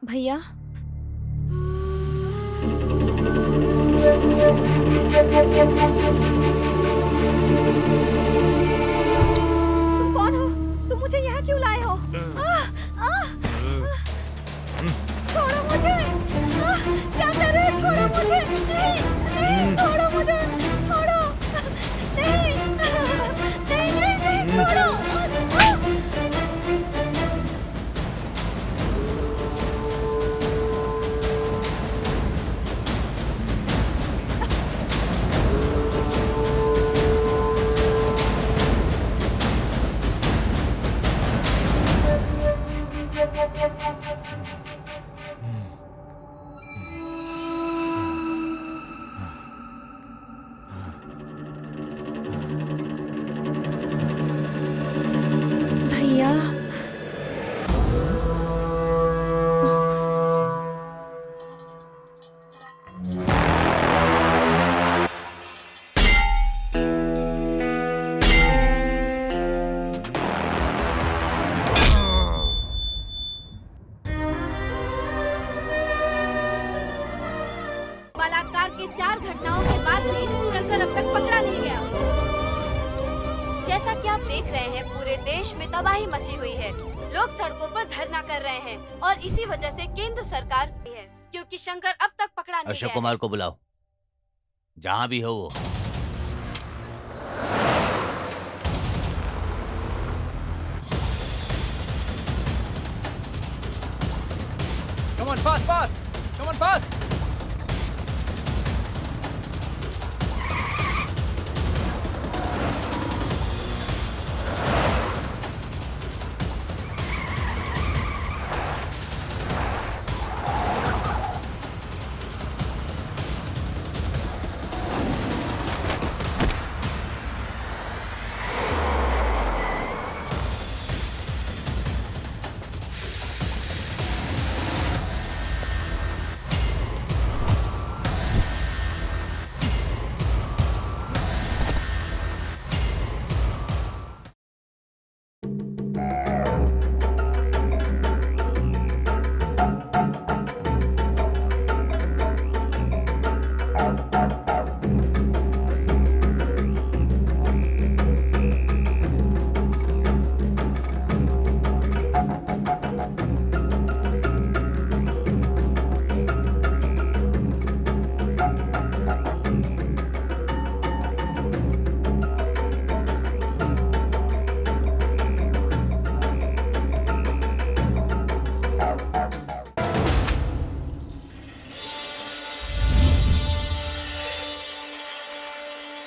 भैया तुम कौन हो? तुम मुझे यहाँ क्यों लाए हो? छोड़ो मुझे! क्या कर रहे हो? छोड़ो मुझे! नहीं, नहीं, छोड़ो मुझे! छोड़ो! नहीं, नहीं, नहीं, नहीं, छोड़ो! भैया बलात्कार के 4 घटनाओं के बाद भी शंकर अब तक पकड़ा नहीं गया। जैसा कि आप देख रहे हैं, पूरे देश में तबाही मची हुई है। लोग सड़कों पर धरना कर रहे हैं और इसी वजह से केंद्र सरकार है, क्योंकि शंकर अब तक पकड़ा नहीं अशोक गया। कुमार को बुलाओ, जहाँ भी हो वो। Come on, fast, fast! Come on, fast!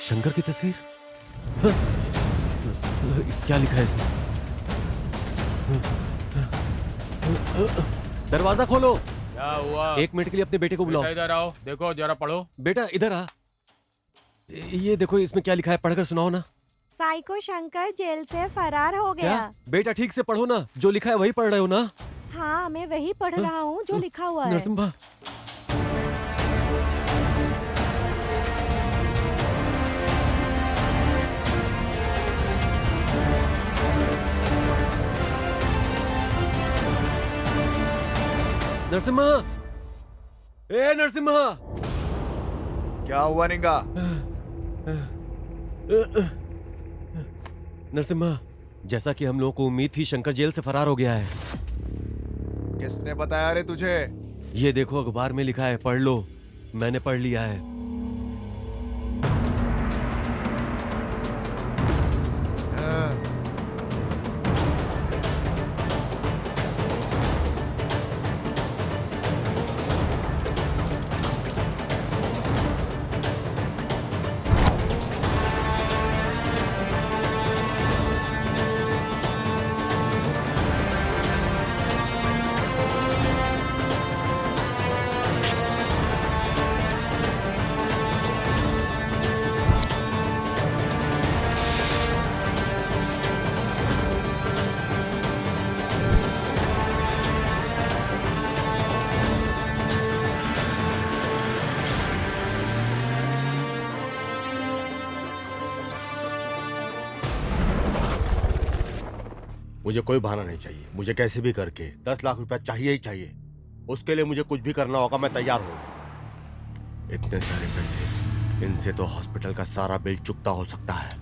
Shankar की तस्वीर? हाँ? क्या लिखा है इसमें? दरवाजा खोलो। क्या हुआ? 1 मिनट के लिए अपने बेटे को बुलाओ। इधर आओ, देखो जरा पढ़ो। बेटा इधर आ। ये देखो इसमें क्या लिखा है, पढ़कर सुनाओ ना। साइको शंकर जेल से फरार हो गया। क्या? बेटा ठीक से पढ़ो ना, जो लिखा है वही पढ़ रहे हो ना? हाँ, मैं वही पढ़ रहा हूँ जो लिखा हुआ है। नरसिम्हा, नरसिम्हा, ए नरसिम्हा। क्या हुआ निंगा? नरसिम्हा, जैसा कि हम लोगों को उम्मीद थी, शंकर जेल से फरार हो गया है। किसने बताया रे तुझे? ये देखो अखबार में लिखा है, पढ़ लो। मैंने पढ़ लिया है। मुझे कोई बहाना नहीं चाहिए, मुझे कैसे भी करके 10 लाख रुपया चाहिए ही चाहिए। उसके लिए मुझे कुछ भी करना होगा, मैं तैयार हूं। इतने सारे पैसे, इनसे तो हॉस्पिटल का सारा बिल चुकता हो सकता है।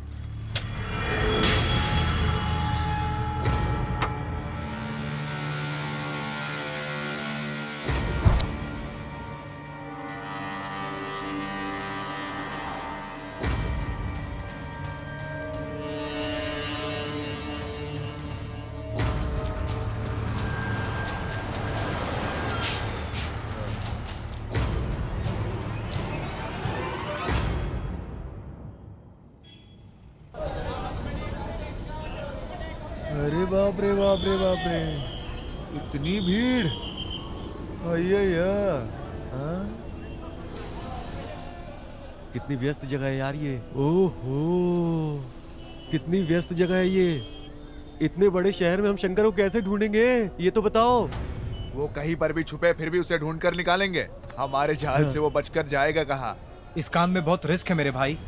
अरे बाप रे बाप रे बाप रे, इतनी भीड़। अय्या, हाँ? कितनी व्यस्त जगह है यार ये। ओहो, कितनी व्यस्त जगह है ये। इतने बड़े शहर में हम शंकर को कैसे ढूंढेंगे, ये तो बताओ। वो कहीं पर भी छुपे फिर भी उसे ढूंढ कर निकालेंगे। हमारे जाल से वो बचकर जाएगा कहाँ? इस काम में बहुत रिस्क है मेरे भाई।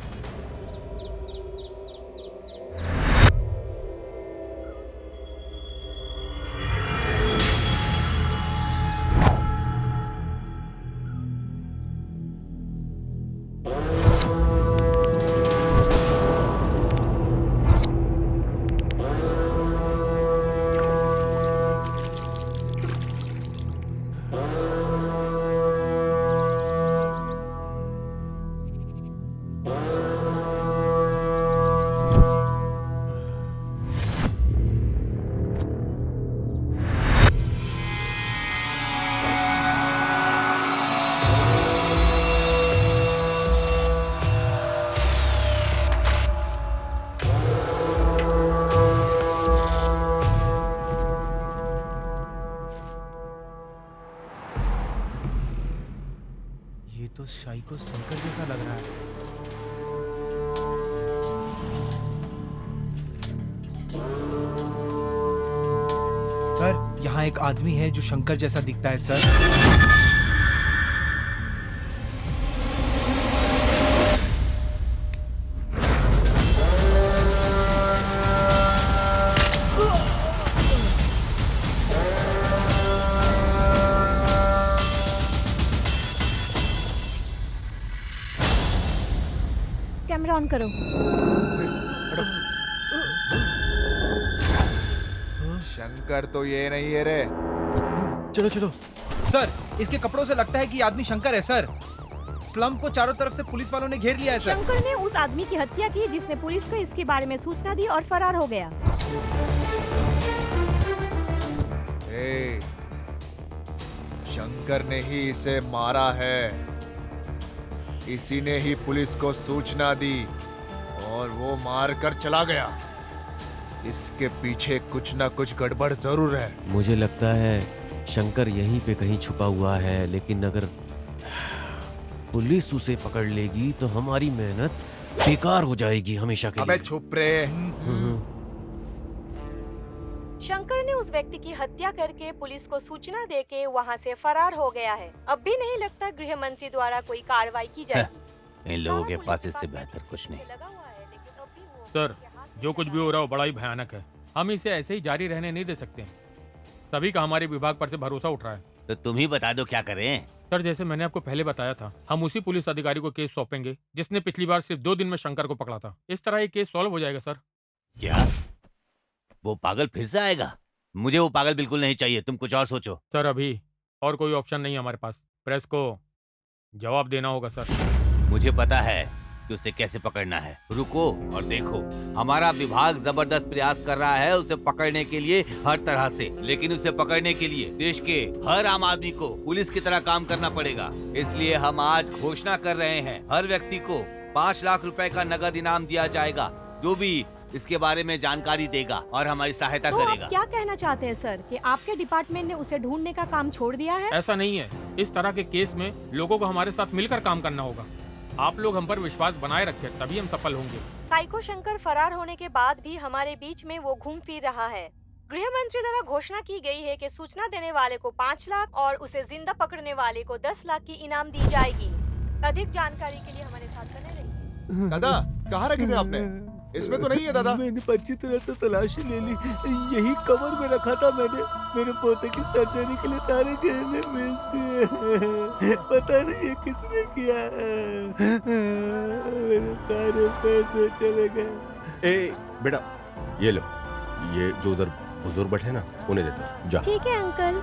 ये तो साइको शंकर जैसा लग रहा है। सर, यहाँ एक आदमी है जो शंकर जैसा दिखता है सर। कैमरा ऑन करो। शंकर तो ये नहीं है रे। चलो चलो। सर, इसके कपड़ों से लगता है कि ये आदमी शंकर है सर। स्लम को चारों तरफ से पुलिस वालों ने घेर लिया है सर। शंकर ने उस आदमी की हत्या की जिसने पुलिस को इसके बारे में सूचना दी और फरार हो गया। ए, शंकर ने ही इसे मारा है। इसी ने ही पुलिस को सूचना दी और वो मार कर चला गया। इसके पीछे कुछ ना कुछ गड़बड़ जरूर है। मुझे लगता है शंकर यहीं पे कहीं छुपा हुआ है, लेकिन अगर पुलिस उसे पकड़ लेगी तो हमारी मेहनत बेकार हो जाएगी हमेशा के अबे लिए। चुप रे। शंकर ने उस व्यक्ति की हत्या करके पुलिस को सूचना देके वहां से फरार हो गया है। अब भी नहीं लगता गृह मंत्री द्वारा कोई कार्रवाई की जाएगी। इन लोगों के पास इससे बेहतर कुछ नहीं। सर, जो कुछ भी हो रहा हो बड़ा ही भयानक है। हम इसे ऐसे ही जारी रहने नहीं दे सकते। सभी का हमारे विभाग पर से भरोसा उठ रहा है। तो तुम ही बता दो क्या करें। सर, जैसे मैंने आपको पहले बताया था, हम उसी पुलिस अधिकारी को केस सौंपेंगे जिसने पिछली बार सिर्फ 2 दिन में शंकर को पकड़ा था। इस तरह ये केस सॉल्व हो जाएगा सर। क्या वो पागल फिर से आएगा? मुझे वो पागल बिल्कुल नहीं चाहिए, तुम कुछ और सोचो। सर, अभी और कोई ऑप्शन नहीं है हमारे पास। प्रेस को जवाब देना होगा सर। मुझे पता है कि उसे कैसे पकड़ना है। रुको और देखो, हमारा विभाग जबरदस्त प्रयास कर रहा है उसे पकड़ने के लिए हर तरह से। लेकिन उसे पकड़ने के लिए देश के हर आम आदमी को पुलिस की तरह काम करना पड़ेगा। इसलिए हम आज घोषणा कर रहे हैं, हर व्यक्ति को 5 लाख रुपए का नगद इनाम दिया जाएगा जो भी इसके बारे में जानकारी देगा और हमारी सहायता तो करेगा। आप क्या कहना चाहते हैं सर कि आपके डिपार्टमेंट ने उसे ढूंढने का काम छोड़ दिया है? ऐसा नहीं है। इस तरह के केस में लोगों को हमारे साथ मिलकर काम करना होगा। आप लोग हम पर विश्वास बनाए रखें, तभी हम सफल होंगे। साइको शंकर फरार होने के बाद भी हमारे बीच में वो घूम फिर रहा है। गृह मंत्री द्वारा घोषणा की गई है कि सूचना देने वाले को 5 लाख और उसे जिंदा पकड़ने वाले को 10 लाख की इनाम दी जाएगी। अधिक जानकारी के लिए हमारे साथ बने रहिए। दादा, कहाँ रखे थे आपने? इसमें तो नहीं है दादा। मैंने अच्छी तरह से तलाशी ले ली, यही कवर में रखा था मैंने। मेरे पोते की सर्जरी के लिए सारे गहने बेच दिए। पता नहीं ये किसने किया। मेरे सारे पैसे चले गए। ए बेटा, ये लो, ये जो उधर बुजुर्ग बैठे ना उन्हें दे दो, जा। ठीक है अंकल।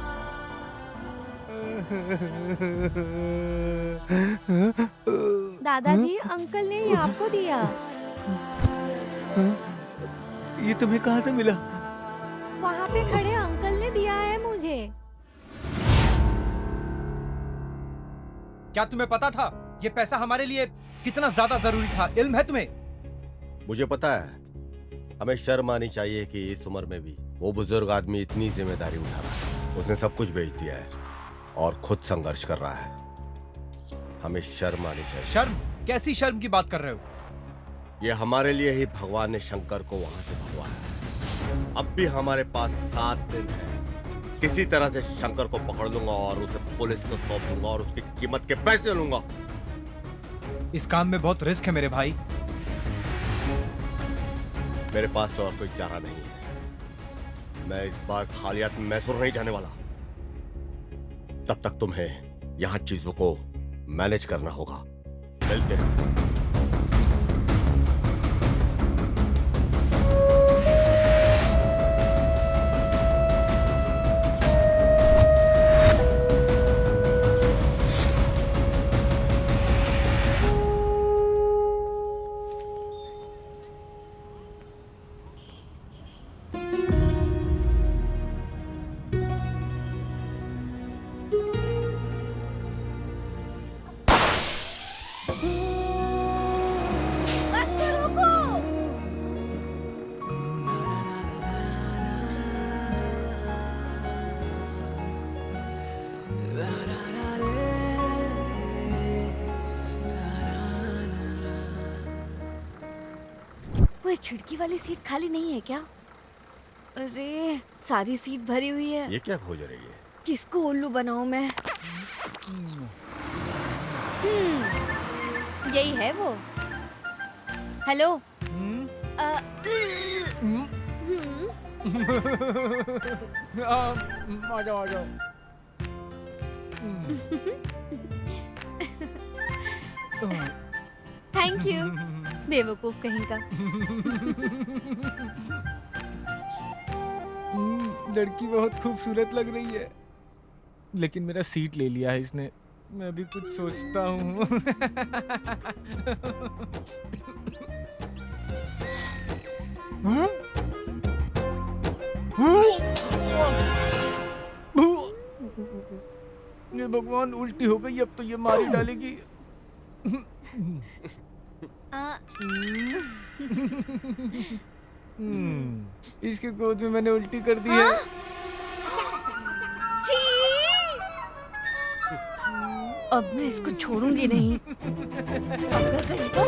दादाजी, अंकल ने ये आपको दिया। ये तुम्हें कहाँ से मिला? वहाँ पे खड़े अंकल ने दिया है मुझे। क्या तुम्हें पता था ये पैसा हमारे लिए कितना ज्यादा जरूरी था? इल्म है तुम्हें? मुझे पता है, हमें शर्म आनी चाहिए कि इस उम्र में भी वो बुजुर्ग आदमी इतनी जिम्मेदारी उठा रहा है। उसने सब कुछ बेच दिया है और खुद संघर्ष कर रहा है। हमें शर्म आनी चाहिए। शर्म? कैसी शर्म की बात कर रहे हो? ये हमारे लिए ही भगवान ने शंकर को वहां से भगवाया है। अब भी हमारे पास 7 दिन है। किसी तरह से शंकर को पकड़ लूंगा और उसे पुलिस को सौंप दूंगा और उसकी कीमत के पैसे लूंगा। इस काम में बहुत रिस्क है मेरे भाई। मेरे पास और कोई चारा नहीं है। मैं इस बार खाली हाथ मैसूर नहीं जाने वाला। तब तक तुम्हें यहां चीजों को मैनेज करना होगा। मिलते हैं। बस करो को। कोई खिड़की वाली सीट खाली नहीं है क्या? अरे सारी सीट भरी हुई है। ये क्या खोज रही है? किसको उल्लू बनाऊं मैं? यही है वो। हेलो। आ जाओ आ जाओ। Thank you. बेवकूफ कहीं का। लड़की बहुत खूबसूरत लग रही है, लेकिन मेरा सीट ले लिया है इसने। मैं भी कुछ सोचता हूँ। ये भगवान, उल्टी हो गई। अब तो ये मार ही डालेगी। इसके गोद में मैंने उल्टी कर दी है। छी! अब मैं इसको छोड़ूंगी नहीं। अगर कहीं तो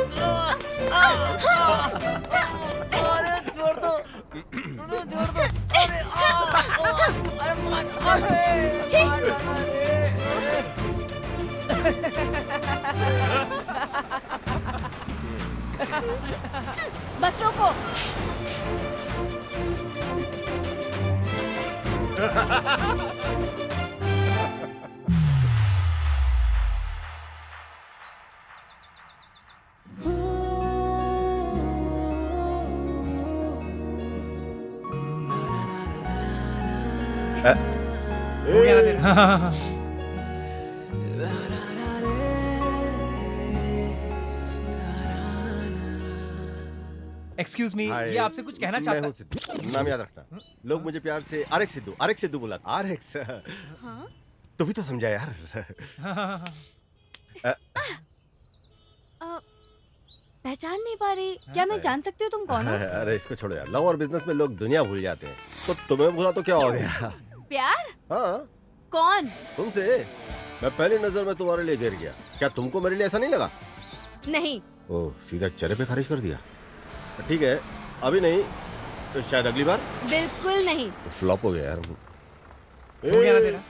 अरे छोड़ दो, छोड़ दो। अरे छी! बस रोको। हो गया ना तेरा? एक्सक्यूज मी, ये आपसे कुछ कहना चाहता मैं हूँ सिद्धू। नाम याद रखना। लोग मुझे प्यार से आरएक्स सिद्धू बुला। आरएक्स। तू भी तो समझा यार। पहचान नहीं पा रही। क्या मैं जान सकती हूँ तुम कौन हो? अरे इसको छोड़ो यार। लव और बिजनेस में लोग दुनिया भूल जाते हैं, तो तुम्हें भूला तो क्या हो गया? प्यार? हाँ, कौन? तुमसे। मैं पहली नजर में तुम्हारे लिए गिर गया। क्या तुमको मेरे लिए ऐसा नहीं लगा? नहीं। ओह, सीधा चेहरे पे खारिज कर दिया। ठीक है, अभी नहीं तो शायद अगली बार। बिल्कुल नहीं। फ्लॉप हो गया यार। हो गया ना तेरा?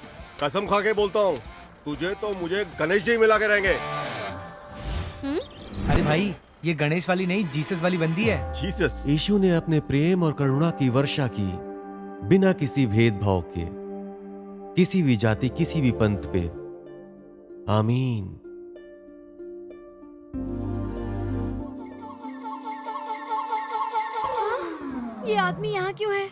कसम खा के बोलता हूँ, तुझे तो मुझे गणेश जी मिला के रहेंगे। अरे भाई, ये गणेश वाली नहीं, जीसस वाली बंदी है। जीसस। यीशु ने अपने प्रेम और करुणा की वर्षा की बिना किसी भेदभाव के, किसी भी जाति, किसी भी पंथ पे। आमीन। ये आदमी यहाँ क्यों है?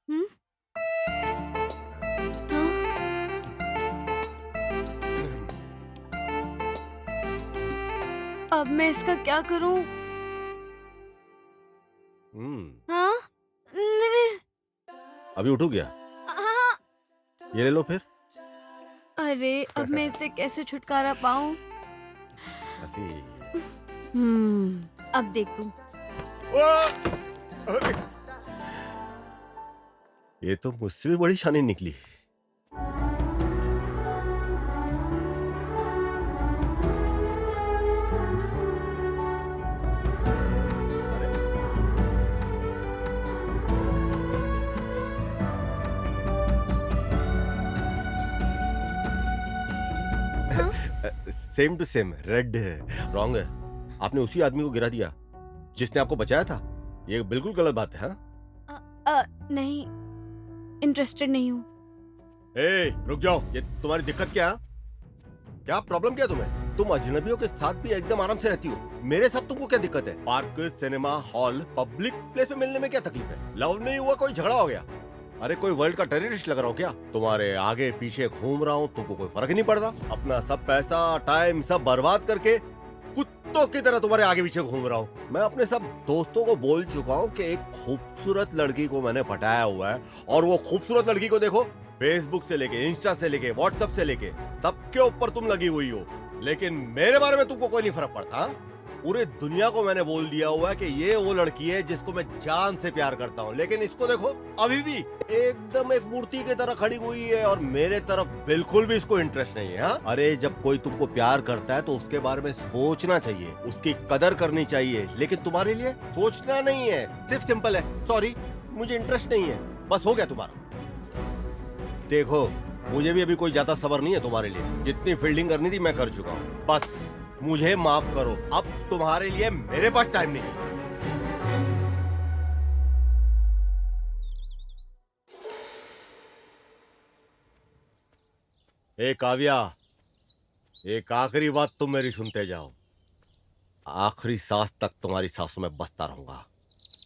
हम्म? हाँ? अब मैं इसका क्या करूं? हाँ? अभी उठो गया, हाँ। ये ले लो फिर। अरे अब मैं इससे कैसे छुटकारा पाऊं? ऐसी। अब देखूं। अरे, ये तो मुझसे भी बड़ी शानी निकली। सेम टू सेम, रेड है, रॉन्ग है। आपने उसी आदमी को गिरा दिया जिसने आपको बचाया था। ये बिल्कुल गलत बात है। हाँ? नहीं, इंटरेस्टेड नहीं हूँ। ए, रुक जाओ। ये तुम्हारी दिक्कत क्या? क्या प्रॉब्लम क्या तुम्हें? तुम अजनबियों के साथ भी एकदम आराम से रहती हो, मेरे साथ तुमको क्या दिक्कत है? Park, cinema hall, public place में मिलने में क्या तकलीफ है? लव नहीं हुआ, कोई झगड़ा हो गया? अरे कोई वर्ल्ड का टेररिस्ट लग रहा हूँ क्या? तुम्हारे आगे पीछे घूम रहा हूँ, तुमको कोई फर्क नहीं पड़ता? अपना सब पैसा टाइम सब बर्बाद करके कुत्तों की तरह तुम्हारे आगे पीछे घूम रहा हूँ। मैं अपने सब दोस्तों को बोल चुका हूँ कि एक खूबसूरत लड़की को मैंने पटाया हुआ है, और वो खूबसूरत लड़की को देखो, फेसबुक से लेके, इंस्टा से लेके, व्हाट्सएप से लेके सबके ऊपर तुम लगी हुई हो, लेकिन मेरे बारे में तुमको कोई नहीं फर्क पड़ता। पूरे दुनिया को मैंने बोल दिया हुआ है कि ये वो लड़की है जिसको मैं जान से प्यार करता हूँ, लेकिन इसको देखो, अभी भी एकदम एक मूर्ति की तरह खड़ी हुई है, और मेरे तरफ बिल्कुल भी इसको इंटरेस्ट नहीं है। हाँ? अरे जब कोई तुमको प्यार करता है तो उसके बारे में सोचना चाहिए, उसकी कदर करनी चाहिए, लेकिन तुम्हारे लिए सोचना नहीं है। सिर्फ सिंपल है, सॉरी मुझे इंटरेस्ट नहीं है, बस हो गया तुम्हारा। देखो मुझे भी अभी कोई ज्यादा सब्र नहीं है तुम्हारे लिए, जितनी फील्डिंग करनी थी मैं कर चुका हूँ, बस मुझे माफ करो। अब तुम्हारे लिए मेरे पास टाइम नहीं है। ए काव्या, एक आखिरी बात तुम मेरी सुनते जाओ। आखिरी सांस तक तुम्हारी सांसों में बसता रहूंगा।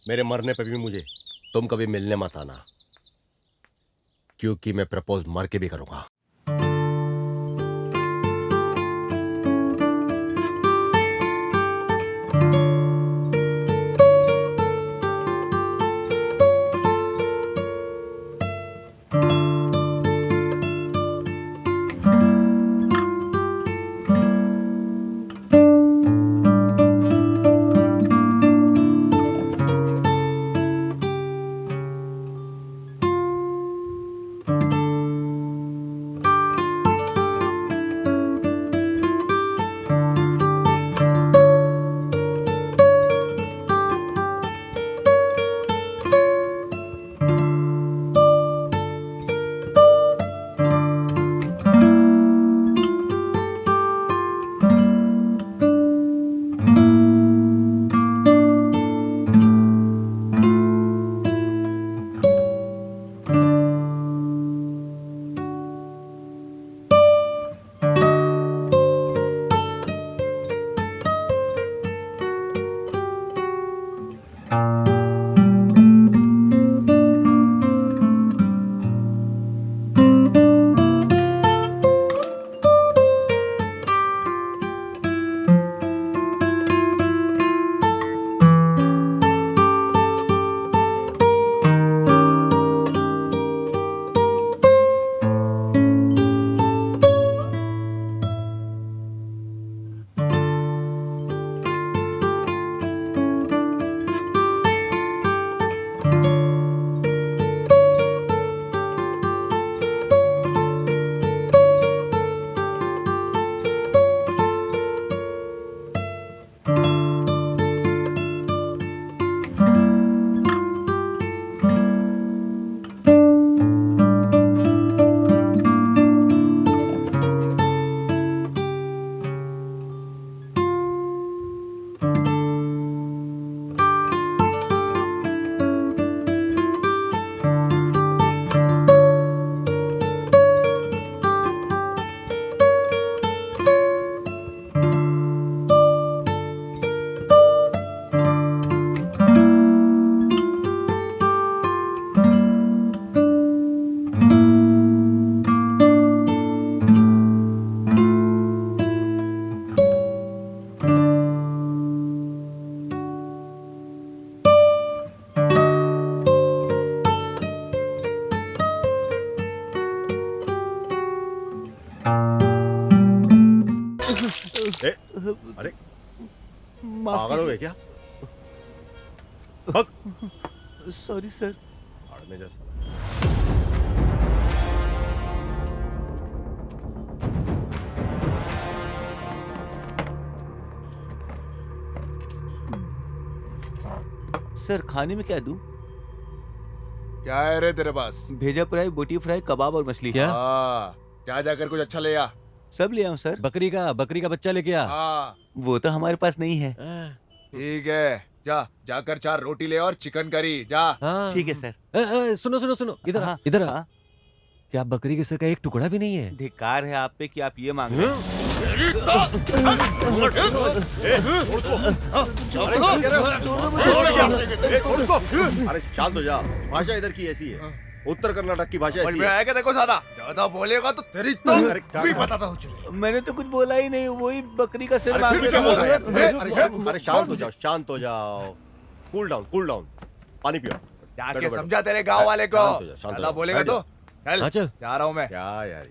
मेरे मरने पे भी मुझे तुम कभी मिलने मत आना, क्योंकि मैं प्रपोज मर के भी करूंगा। अरे माफ पागल हो गए क्या? Sorry sir. भाड़ में जा साला। सर खाने में क्या दूं? क्या है रे तेरे पास? भेजा फ्राई, बोटी फ्राई, कबाब और मछली। क्या? हाँ, जा जाकर कुछ अच्छा ले आ। सब ले आऊं सर? बकरी का बच्चा लेके आ। हाँ वो तो हमारे पास नहीं है। ठीक है, जा जाकर 4 रोटी ले और चिकन करी जा। हाँ। ठीक है सर। सुनो सुनो सुनो, इधर आ, हाँ, इधर आ। हाँ। क्या बकरी के सिर का एक टुकड़ा भी नहीं है? धिक्कार है आप पे कि आप ये मांग रहे हैं। अरे शांत हो जा। भाषा इधर की ऐसी है, उत्तर कर्नाटक की भाषा समझ ऐसी में है। आएगा देखो ज्यादा बोलेगा तो तेरी तो अरे क्या भी कर रहा है? बताता हूँ चुरे। मैंने तो कुछ बोला ही नहीं, वही बकरी का सिर अरे मांग फिर रहे क्या बोल रहे हैं? थे। अरे शांत हो जाओ, शांत हो जाओ। Cool down. पानी पियो। जाके बैठो, समझा तेरे गांव वाले को। शांत हो जा, शांत हो ज्यादा जा। बोलेगा बैठ तो जाओ। चल हाँ, चल। जा रहा हूँ मैं। क्या यार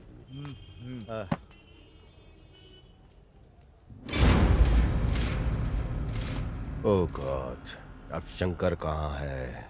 ओह गॉड, अब शंकर कहाँ है?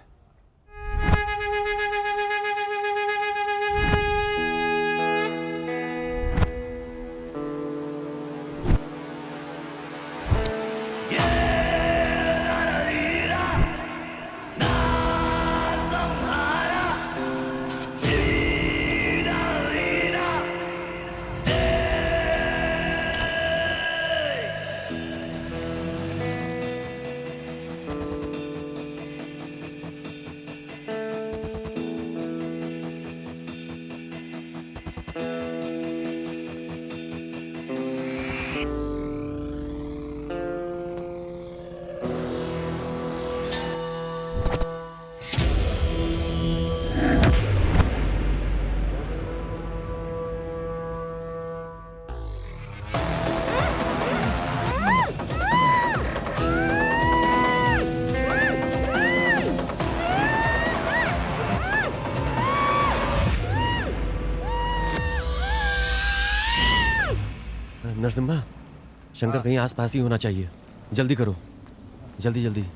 नरसिम्हा, शंकर कहीं आसपास ही होना चाहिए। जल्दी करो, जल्दी जल्दी।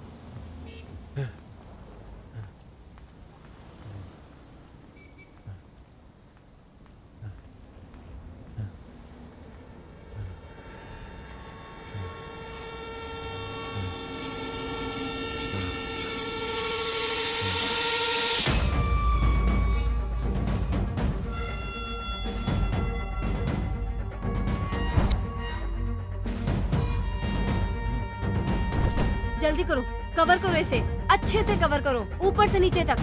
जल्दी करो, कवर करो इसे, अच्छे से कवर करो, ऊपर से नीचे तक।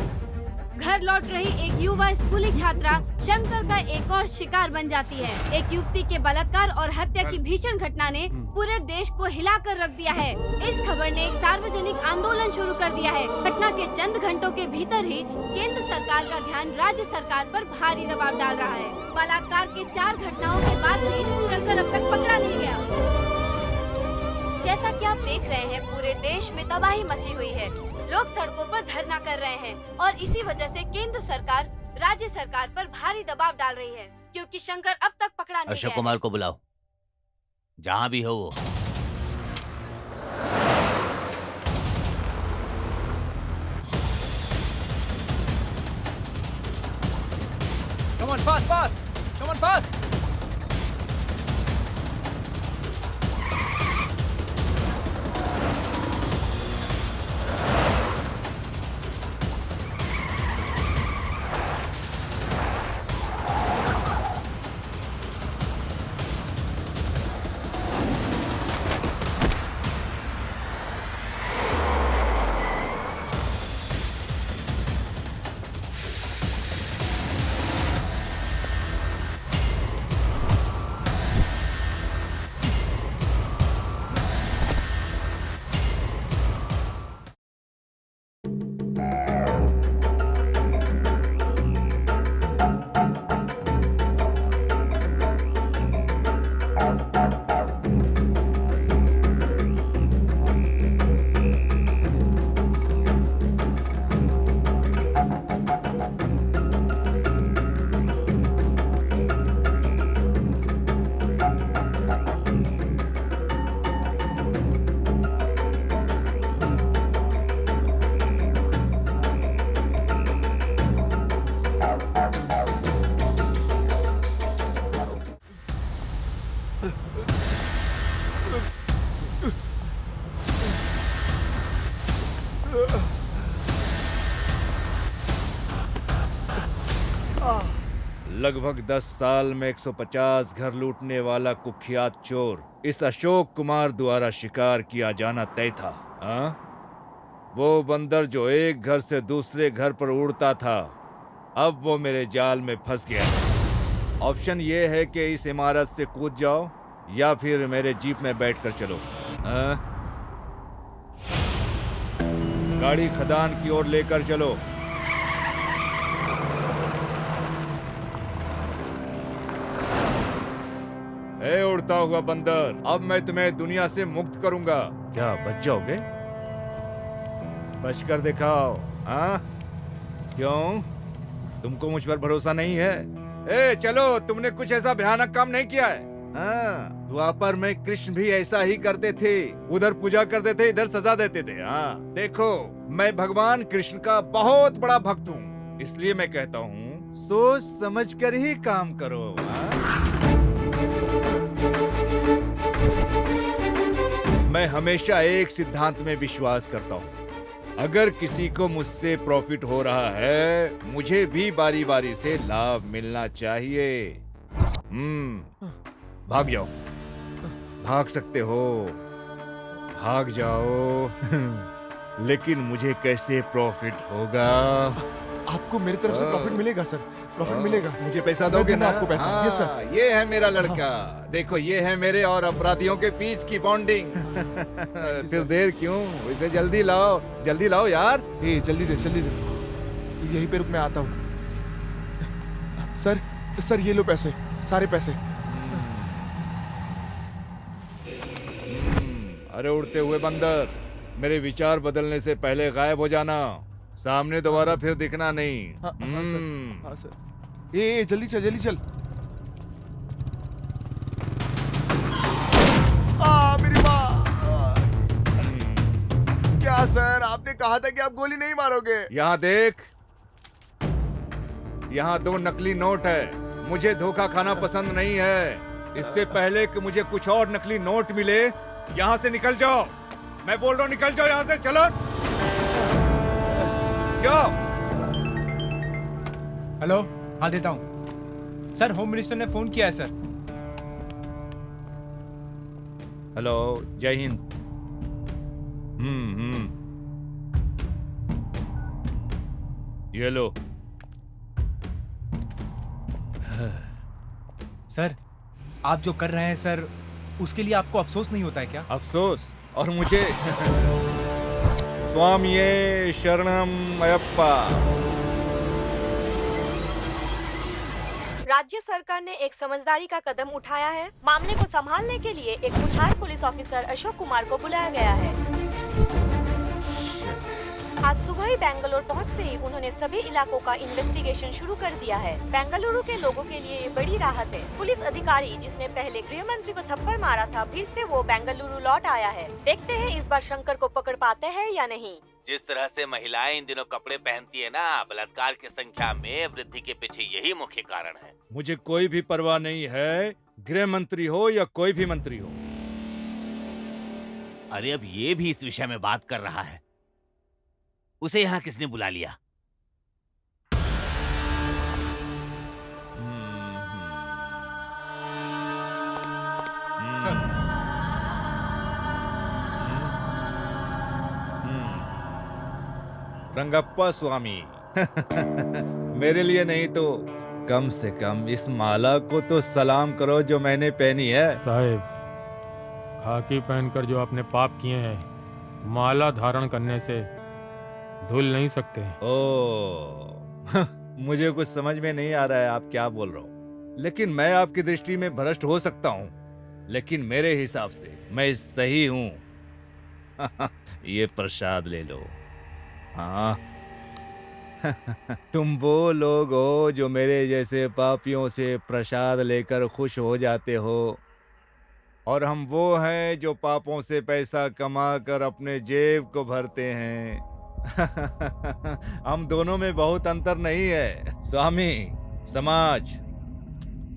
घर लौट रही एक युवा स्कूली छात्रा शंकर का एक और शिकार बन जाती है। एक युवती के बलात्कार और हत्या की भीषण घटना ने पूरे देश को हिलाकर रख दिया है। इस खबर ने एक सार्वजनिक आंदोलन शुरू कर दिया है। घटना के चंद घंटों के भीतर ही केंद्र सरकार का ध्यान राज्य सरकार पर भारी दबाव डाल रहा है। बलात्कार के 4 घटनाओं के बाद भी शंकर अब तक पकड़ा नहीं गया। जैसा कि आप देख रहे हैं, पूरे देश में तबाही मची हुई है। लोग सड़कों पर धरना कर रहे हैं और इसी वजह से केंद्र सरकार राज्य सरकार पर भारी दबाव डाल रही है, क्योंकि शंकर अब तक पकड़ा नहीं अशोक गया है। कुमार को बुलाओ, जहां भी हो वो। Come on, fast! Come on, fast! लगभग 10 साल में 150 घर लूटने वाला कुख्यात चोर इस अशोक कुमार द्वारा शिकार किया जाना तय था। हाँ? वो बंदर जो एक घर से दूसरे घर पर उड़ता था, अब वो मेरे जाल में फंस गया। ऑप्शन ये है कि इस इमारत से कूद जाओ या फिर मेरे जीप में बैठकर चलो। हाँ? गाड़ी खदान की ओर लेकर चलो। ए उड़ता हुआ बंदर, अब मैं तुम्हें दुनिया से मुक्त करूंगा। क्या बच जाओगे? बच कर दिखाओ। हाँ? क्यों? तुमको मुझ पर भरोसा नहीं है? ए चलो, तुमने कुछ ऐसा भयानक काम नहीं किया है। हाँ, द्वापर में कृष्ण भी ऐसा ही करते थे। उधर पूजा करते थे, इधर सजा देते थे। हाँ, देखो, मैं भगवान कृष्ण का बहुत बड़ा भक्त हूँ, इसलिए मैं कहता हूँ सोच समझ कर ही काम करो। हाँ? मैं हमेशा एक सिद्धांत में विश्वास करता हूँ, अगर किसी को मुझसे प्रॉफिट हो रहा है, मुझे भी बारी बारी से लाभ मिलना चाहिए। भाग जाओ, भाग सकते हो, भाग जाओ। लेकिन मुझे कैसे प्रॉफिट होगा? आपको मेरी तरफ से प्रॉफिट मिलेगा सर, प्रॉफिट मिलेगा। मुझे पैसा दोगे ना? आपको पैसा। हाँ, यस सर। ये है मेरा लड़का। देखो, ये है मेरे और अपराधियों के बीच की बॉन्डिंग। फिर देर क्यों? इसे जल्दी लाओ यार। ए जल्दी दे तू यहीं पे रुक, मैं आता हूँ। सर ये लो पैसे, सारे पैसे। अरे उड़ते हुए बंदर, मेरे विचार बदलने से पहले गायब हो जाना। सामने दोबारा फिर दिखना नहीं। हाँ सर। ए जल्दी चल। मेरी माँ। क्या सर, आपने कहा था कि आप गोली नहीं मारोगे। यहाँ देख, यहाँ 2 नकली नोट है। मुझे धोखा खाना पसंद नहीं है। इससे पहले कि मुझे कुछ और नकली नोट मिले, यहाँ से निकल जाओ। मैं बोल रहा हूँ, निकल जाओ यहाँ से। चलो। क्यों? हेलो, हाँ देता हूँ सर। होम मिनिस्टर ने फोन किया है सर। हेलो, जय हिंद। ये लो। सर, आप जो कर रहे हैं सर, उसके लिए आपको अफसोस नहीं होता है क्या? अफसोस? और मुझे? स्वामिये शरणम अयप्पा। राज्य सरकार ने एक समझदारी का कदम उठाया है। मामले को संभालने के लिए एक कुठार पुलिस ऑफिसर अशोक कुमार को बुलाया गया है। आज सुबह ही बेंगलुरु पहुंचते ही उन्होंने सभी इलाकों का इन्वेस्टिगेशन शुरू कर दिया है। बेंगलुरु के लोगों के लिए ये बड़ी राहत है। पुलिस अधिकारी जिसने पहले गृह मंत्री को थप्पड़ मारा था, फिर से वो बेंगलुरु लौट आया है। देखते हैं इस बार शंकर को पकड़ पाते हैं या नहीं। जिस तरह से महिलाएं इन दिनों कपड़े पहनती है ना, बलात्कार की संख्या में वृद्धि के पीछे यही मुख्य कारण है। मुझे कोई भी परवाह नहीं है, गृह मंत्री हो या कोई भी मंत्री हो। अरे अब ये भी इस विषय में बात कर रहा है। उसे यहाँ किसने बुला लिया? रंगप्पा स्वामी। मेरे लिए नहीं तो कम से कम इस माला को तो सलाम करो जो मैंने पहनी है। साहेब, खाकी पहनकर जो आपने पाप किए हैं, माला धारण करने से धुल नहीं सकते। ओ, मुझे कुछ समझ में नहीं आ रहा है आप क्या बोल रहे हो, लेकिन मैं आपकी दृष्टि में भ्रष्ट हो सकता हूँ, लेकिन मेरे हिसाब से मैं सही हूँ। ये प्रसाद ले लो। हाँ। तुम वो लोग हो जो मेरे जैसे पापियों से प्रसाद लेकर खुश हो जाते हो, और हम वो हैं जो पापों से पैसा कमा कर अपने जेब को भरते हैं। हम दोनों में बहुत अंतर नहीं है स्वामी। समाज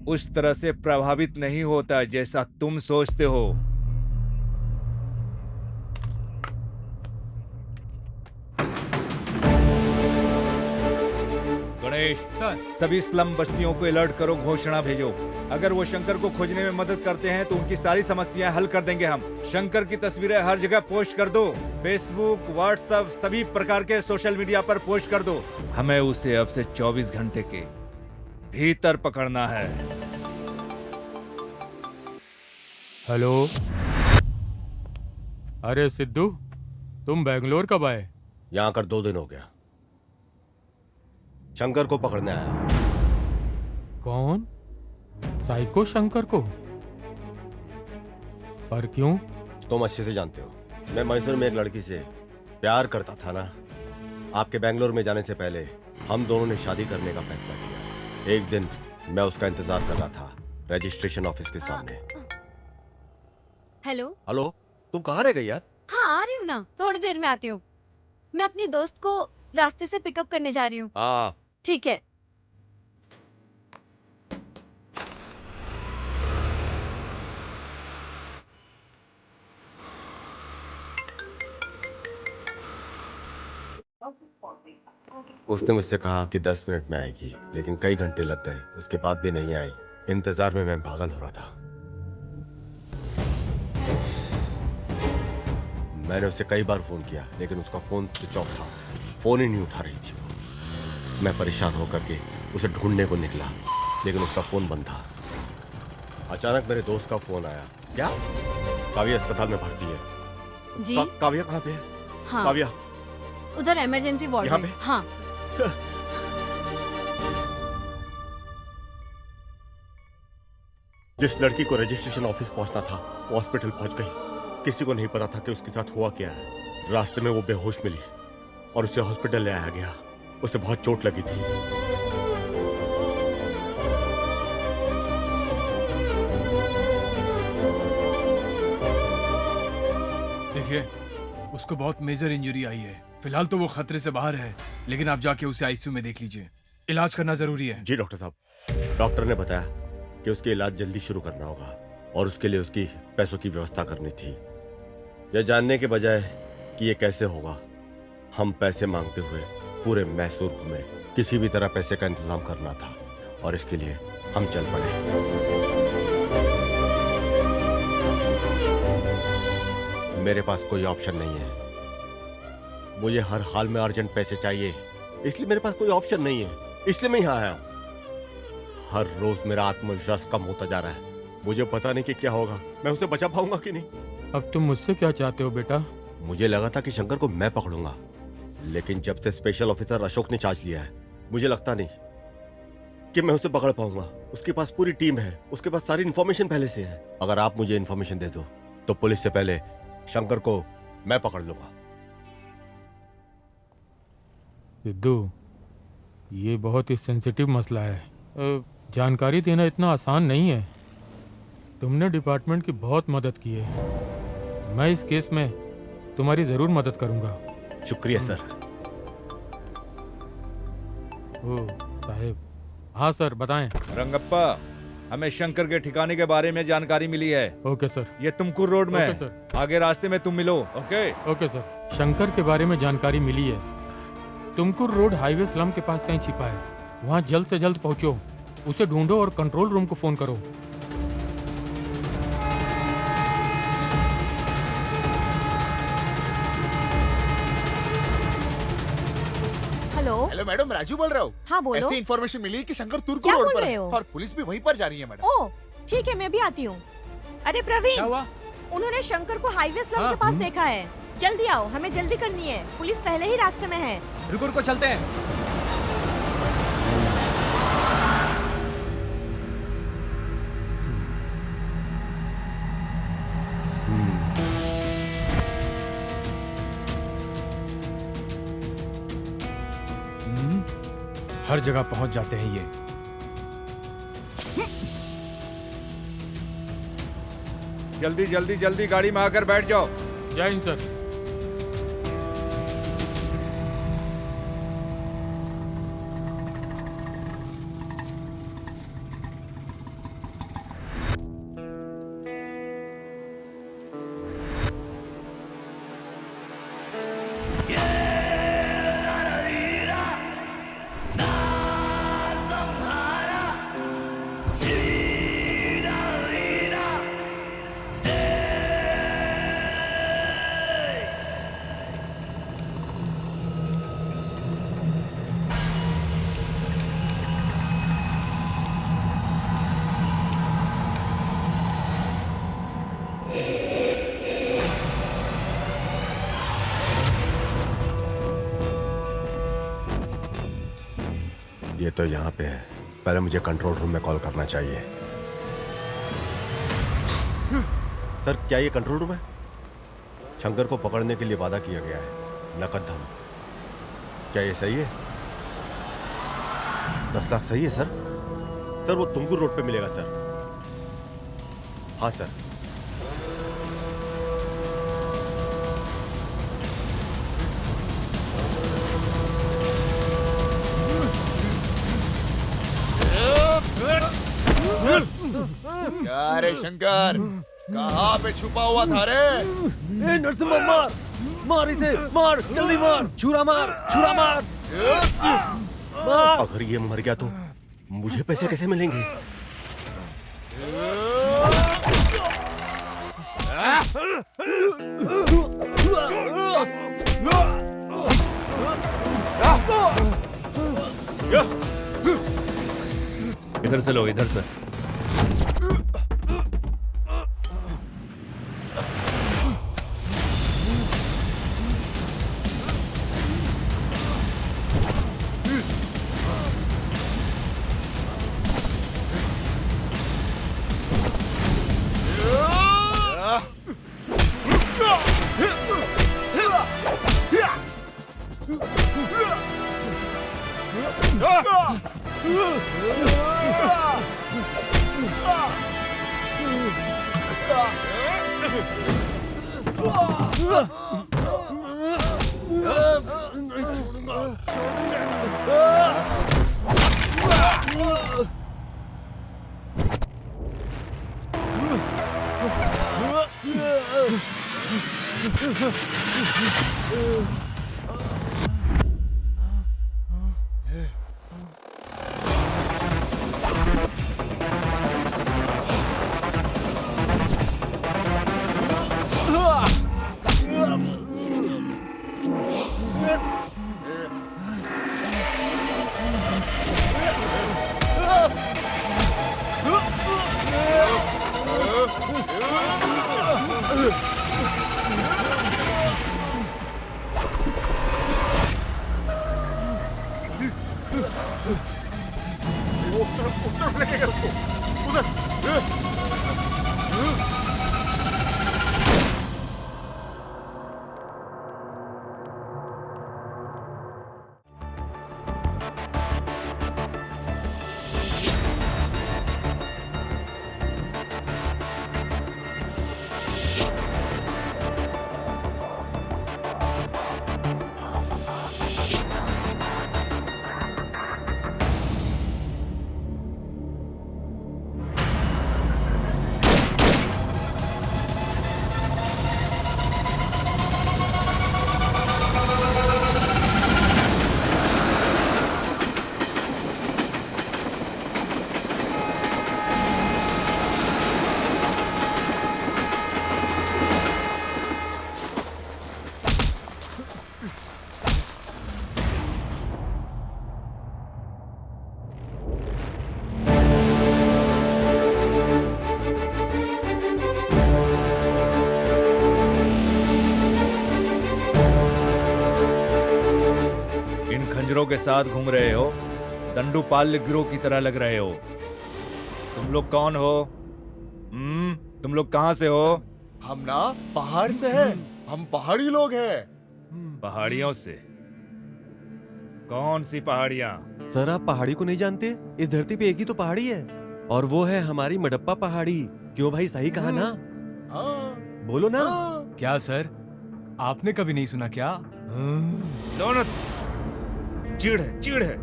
उस तरह से प्रभावित नहीं होता जैसा तुम सोचते हो। गणेश राजेश, सर। सभी स्लम बस्तियों को अलर्ट करो, घोषणा भेजो। अगर वो शंकर को खोजने में मदद करते हैं तो उनकी सारी समस्याएं हल कर देंगे हम। शंकर की तस्वीरें हर जगह पोस्ट कर दो, फेसबुक, व्हाट्सएप, सभी प्रकार के सोशल मीडिया पर पोस्ट कर दो। हमें उसे अब से 24 घंटे के भीतर पकड़ना है। हेलो, अरे सिद्धू, तुम बेंगलोर कब आए? यहाँ आकर 2 दिन हो गया। शंकर को पकड़ने आया। कौन? साइको शंकर को? पर क्यों? तुम अच्छे से जानते हो, मैं मैसूर में एक लड़की से प्यार करता था ना। आपके बेंगलोर में जाने से पहले हम दोनों ने शादी करने का फैसला किया। एक दिन मैं उसका इंतजार कर रहा था रजिस्ट्रेशन ऑफिस के सामने। हेलो। हेलो, तुम कहाँ रह गई यार? हाँ, आ रही हूँ ना, थोड़ी देर में आती हूँ। मैं अपनी दोस्त को रास्ते से पिकअप करने जा रही हूँ। हाँ। ठीक है। उसने मुझसे कहा कि 10 मिनट में आएगी, लेकिन कई घंटे लग गए, उसके बाद भी नहीं आई। इंतजार में मैं पागल हो रहा था। मैंने उसे कई बार फोन किया, लेकिन उसका फोन स्विच ऑफ था। फोन ही नहीं उठा रही थी वो। मैं परेशान होकर के उसे ढूंढने को निकला, लेकिन उसका फोन बंद था। अचानक मेरे दोस्त का फोन आया। क्या? काव्या अस्पताल में भर्ती है। जी? काव्या कहाँ पे है? हाँ, काव्या उधर इमरजेंसी वार्ड यहाँ में। पे? हाँ। जिस लड़की को रजिस्ट्रेशन ऑफिस पहुंचना था वो हॉस्पिटल पहुंच गई। किसी को नहीं पता था कि उसके साथ हुआ क्या है। रास्ते में वो बेहोश मिली और उसे हॉस्पिटल ले आया गया। उसे बहुत चोट लगी थी। देखिए, उसको बहुत मेजर इंजरी आई है। फिलहाल तो वो खतरे से बाहर है, लेकिन आप जाके उसे आईसीयू में देख लीजिए। इलाज करना जरूरी है। जी डॉक्टर साहब। डॉक्टर ने बताया कि उसके इलाज जल्दी शुरू करना होगा और उसके लिए उसकी पैसों की व्यवस्था करनी थी। यह जानने के बजाय कि ये कैसे होगा, हम पैसे मांगते हुए पूरे मैसूर घूमे। किसी भी तरह पैसे का इंतजाम करना था और इसके लिए हम चल पड़े। मेरे पास कोई ऑप्शन नहीं है। मुझे हर हाल में अर्जेंट पैसे चाहिए, इसलिए मेरे पास कोई ऑप्शन नहीं है। इसलिए मैं यहाँ आया। हर रोज मेरा आत्मविश्वास कम होता जा रहा है। मुझे पता नहीं कि क्या होगा, मैं उसे बचा पाऊंगा कि नहीं। अब तुम मुझसे क्या चाहते हो बेटा? मुझे लगा था कि शंकर को मैं पकड़ूंगा, लेकिन जब से स्पेशल ऑफिसर अशोक ने चार्ज लिया है, मुझे लगता नहीं कि मैं उसे पकड़ पाऊंगा। उसके पास पूरी टीम है, उसके पास सारी इन्फॉर्मेशन पहले से है। अगर आप मुझे इन्फॉर्मेशन दे दो तो पुलिस से पहले शंकर को मैं पकड़ लूंगा। सिद्धू, ये बहुत ही सेंसिटिव मसला है। जानकारी देना इतना आसान नहीं है। तुमने डिपार्टमेंट की बहुत मदद की है। मैं इस केस में तुम्हारी जरूर मदद करूंगा। शुक्रिया सर। ओ साहेब। हाँ सर, बताएं। रंगप्पा, हमें शंकर के ठिकाने के बारे में जानकारी मिली है। Okay sir. ये तुमकुर रोड में ओके है। सर। आगे रास्ते में तुम मिलो। Okay okay sir. शंकर के बारे में जानकारी मिली है। तुमकुर रोड हाईवे स्लम के पास कहीं छिपा है। वहाँ जल्द से जल्द पहुँचो, उसे ढूंढो और कंट्रोल रूम को फोन करो। हेलो। हेलो मैडम, राजू बोल रहा हूँ। हाँ बोलो। ऐसी इन्फॉर्मेशन मिली है कि शंकर तुर्क क्या रोड बोल पर रहे है हो? और पुलिस भी वहीं पर जा रही है मैडम। ओह ठीक है, मैं भी आती हूँ। अरे प्रवीण, क्या हुआ? उन्होंने शंकर को हाईवे स्लम हाँ, के पास देखा है। जल्दी आओ, हमें जल्दी करनी है। पुलिस पहले ही रास्ते में है। रुको रुको, चलते हैं। हर जगह पहुंच जाते हैं ये। जल्दी जल्दी जल्दी गाड़ी में आकर बैठ जाओ। जय हिंद सर। तो यहाँ पे है, पहले मुझे कंट्रोल रूम में कॉल करना चाहिए। सर, क्या ये कंट्रोल रूम है? शंकर को पकड़ने के लिए वादा किया गया है, नकद धन। क्या ये सही है? 10 लाख सही है सर? सर वो तुमकुर रोड पे मिलेगा सर। हाँ सर। क्या रे शंकर, कहाँ पे छुपा हुआ था रे? ए नरसिम्हा, मार मार इसे, मार जल्दी मार, छुरा मार, छुरा मार, मार। अगर ये मर गया तो मुझे पैसे कैसे मिलेंगे? इधर से लो, इधर से। खंजरों के साथ घूम रहे हो, दंडुपाल गिरोह की तरह लग रहे हो। तुम लोग कौन हो? तुम लोग कहाँ से हो? हम ना पहाड़ से हैं, हम पहाड़ी लोग हैं। पहाड़ियों से? कौन सी पहाड़ियाँ? सर आप पहाड़ी को नहीं जानते? इस धरती पे एक ही तो पहाड़ी है और वो है हमारी मडप्पा पहाड़ी। क्यों भाई, सही कहा ना? बोलो ना। क्या सर, आपने कभी नहीं सुना क्या? लोनत, चिढ़ है, चिढ़ है।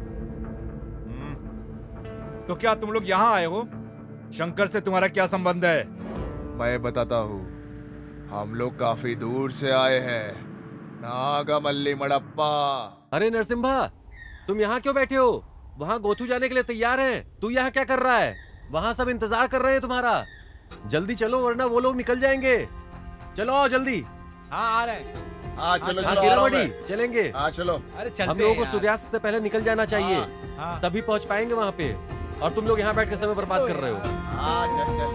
तो क्या तुम लोग यहाँ आए हो? शंकर से तुम्हारा क्या संबंध है? मैं बताता हूँ, हम लोग काफी दूर से आए हैं, नागामल्ली मडप्पा। अरे नरसिम्हा, तुम यहाँ क्यों बैठे हो? वहाँ गोथू जाने के लिए तैयार हैं। तू यहाँ क्या कर रहा है? वहाँ सब इंतजार कर रहे हैं तुम्हारा। जल्दी चलो वरना वो लोग निकल जाएंगे। चलो आओ जल्दी। हाँ आ रहे हैं। चलो हाँ, चलो कीरामणि, चलेंगे। चलो। अरे चलते हम लोगों हैं को यार। सूर्यास्त से पहले निकल जाना चाहिए, हाँ। तभी पहुंच पाएंगे वहाँ पे। और तुम लोग यहाँ बैठ के समय बर्बाद कर रहे हो। चल चल।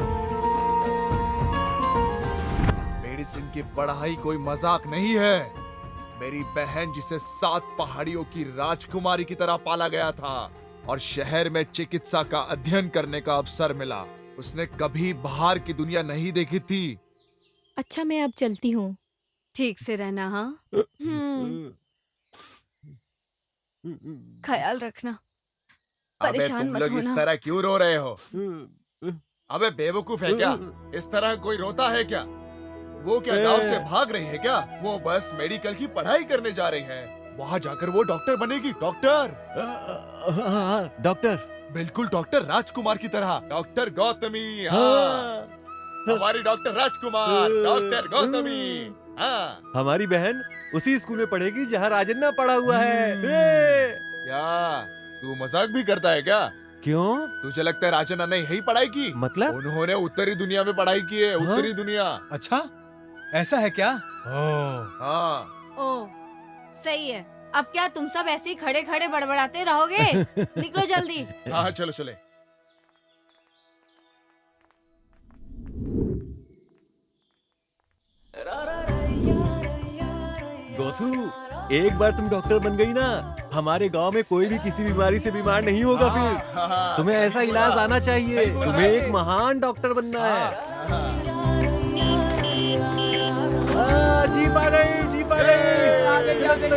मेडिसिन की पढ़ाई कोई मजाक नहीं है। मेरी बहन जिसे 7 पहाड़ियों की राजकुमारी की तरह पाला गया था, और शहर में चिकित्सा का अध्ययन करने का अवसर मिला। उसने कभी बाहर की दुनिया नहीं देखी थी। अच्छा, मैं अब चलती हूँ। ठीक से रहना, हाँ? ख्याल रखना, अबे परेशान तुम मत लोग इस होना। तरह क्यों रो रहे हो? अबे बेवकूफ है क्या? इस तरह कोई रोता है क्या? वो क्या गांव से भाग रही है क्या? वो बस मेडिकल की पढ़ाई करने जा रही है। वहाँ जाकर वो डॉक्टर बनेगी। डॉक्टर, डॉक्टर, बिल्कुल डॉक्टर राजकुमार की तरह। डॉक्टर गौतमी, हाँ। हमारी डॉक्टर राजकुमार, डॉक्टर गौतमी, हाँ। हमारी बहन उसी स्कूल में पढ़ेगी जहाँ राजन्ना पढ़ा हुआ है। क्या तू मजाक भी करता है क्या? क्यों? तुझे लगता है राजन्ना ने यही पढ़ाई की? मतलब? उन्होंने उत्तरी दुनिया में पढ़ाई की है। उत्तरी दुनिया। अच्छा, ऐसा है क्या? हाँ। ओ, सही है। अब क्या तुम सब ऐसे ही खड़े खड़े बड़बड़ाते रहोगे? निकलो जल्दी। हाँ चलो चले। गोथू, एक बार तुम डॉक्टर बन गई ना, हमारे गांव में कोई भी किसी बीमारी से बीमार नहीं होगा। फिर तुम्हें ऐसा इलाज आना चाहिए। तुम्हें एक महान डॉक्टर बनना है। जीप आ गई, जीप आ गई। चलो चलो चलो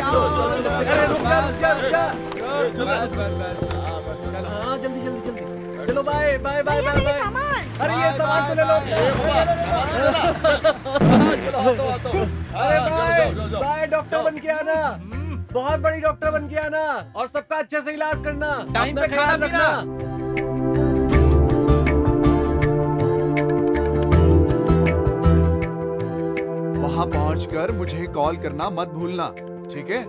चलो। अरे रुक जा रुक जा रुक जा। हाँ जल्दी जल्दी जल्दी। चलो bye bye bye bye bye. अरे ये सामान तो ले लो। अरे बाय बाय, डॉक्टर बन के आना। बहुत बड़ी डॉक्टर बन के आना और सबका अच्छे से इलाज करना। टाइम पे ख्याल खाना रखना। वहां पहुंचकर मुझे कॉल करना मत भूलना, ठीक है?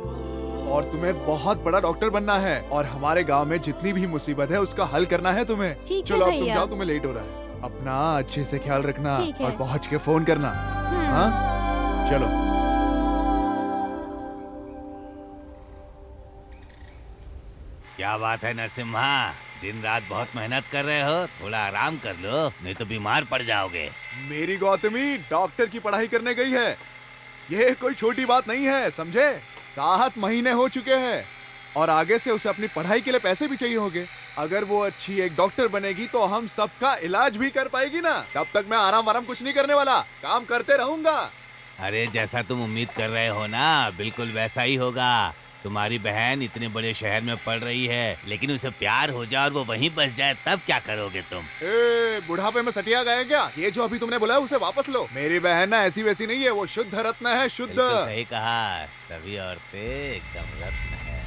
और तुम्हें बहुत बड़ा डॉक्टर बनना है और हमारे गांव में जितनी भी मुसीबत है उसका हल करना है तुम्हें। ठीक है चलो अब तुम भैया। जाओ, तुम्हें लेट हो रहा है। अपना अच्छे से ख्याल रखना ठीक है। और पहुंच के फोन करना। हाँ चलो। क्या बात है नरसिम्हा, दिन रात बहुत मेहनत कर रहे हो। थोड़ा आराम कर लो, नहीं तो बीमार पड़ जाओगे। मेरी गौतमी डॉक्टर की पढ़ाई करने गई है। ये कोई छोटी बात नहीं है, समझे? 7 महीने हो चुके हैं और आगे से उसे अपनी पढ़ाई के लिए पैसे भी चाहिए होंगे। अगर वो अच्छी एक डॉक्टर बनेगी तो हम सबका इलाज भी कर पाएगी ना। तब तक मैं आराम कुछ नहीं करने वाला, काम करते रहूंगा। अरे जैसा तुम उम्मीद कर रहे हो ना, बिल्कुल वैसा ही होगा। तुम्हारी बहन इतने बड़े शहर में पढ़ रही है, लेकिन उसे प्यार हो जाए और वो वहीं बस जाए, तब क्या करोगे तुम? बुढ़ापे में सटिया गए क्या? ये जो अभी तुमने बोला है उसे वापस लो। मेरी बहन ना ऐसी वैसी नहीं है, वो शुद्ध रत्न है, शुद्ध। बिल्कुल सही कहा, सभी औरतें एकदम रत्न है।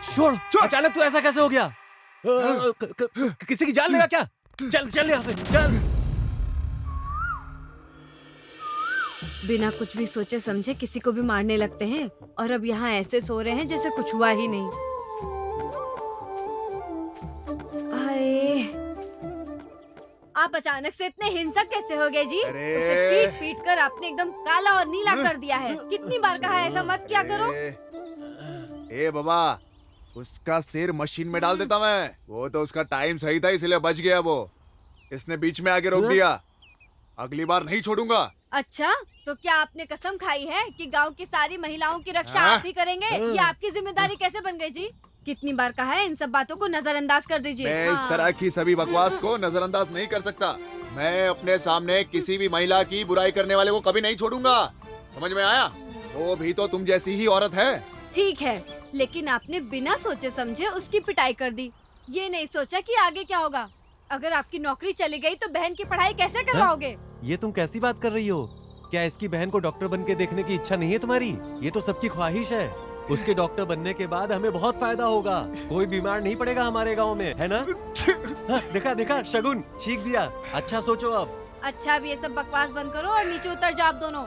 छोड़, अचानक तू ऐसा कैसे हो गया? किसी की जान लेगा क्या? चल चल यहाँ से चल। बिना कुछ भी सोचे समझे किसी को भी मारने लगते हैं और अब यहाँ ऐसे सो रहे हैं जैसे कुछ हुआ ही नहीं। हाय, आप अचानक से इतने हिंसक कैसे हो गए जी? उसे पीट पीट कर आपने एकदम काला और नीला कर दिया है। कितनी बार कहा है ऐसा मत किया करो। ए बाबा, उसका सिर मशीन में डाल देता मैं। वो तो उसका टाइम सही था इसलिए बच गया। वो इसने बीच में आके रोक दिया। अगली बार नहीं छोड़ूंगा। अच्छा, तो क्या आपने कसम खाई है कि गांव की सारी महिलाओं की रक्षा आप ही करेंगे? ये आपकी जिम्मेदारी कैसे बन गई जी? कितनी बार कहा है इन सब बातों को नजरअंदाज कर दीजिए। मैं इस तरह की सभी बकवास को नजरअंदाज नहीं कर सकता। मैं अपने सामने किसी भी महिला की बुराई करने वाले को कभी नहीं छोड़ूंगा। समझ में आया? वो भी तो तुम जैसी ही औरत है। ठीक है, लेकिन आपने बिना सोचे समझे उसकी पिटाई कर दी। ये नहीं सोचा कि आगे क्या होगा। अगर आपकी नौकरी चली गई तो बहन की पढ़ाई कैसे करवाओगे? ये तुम कैसी बात कर रही हो? क्या इसकी बहन को डॉक्टर बन के देखने की इच्छा नहीं है तुम्हारी? ये तो सबकी ख्वाहिश है। उसके डॉक्टर बनने के बाद हमें बहुत फायदा होगा। कोई बीमार नहीं पड़ेगा हमारे गांव में, है ना? हाँ, देखा देखा शगुन छींक दिया। अच्छा सोचो अब। अच्छा अब ये सब बकवास बंद करो और नीचे उतर जाओ आप दोनों।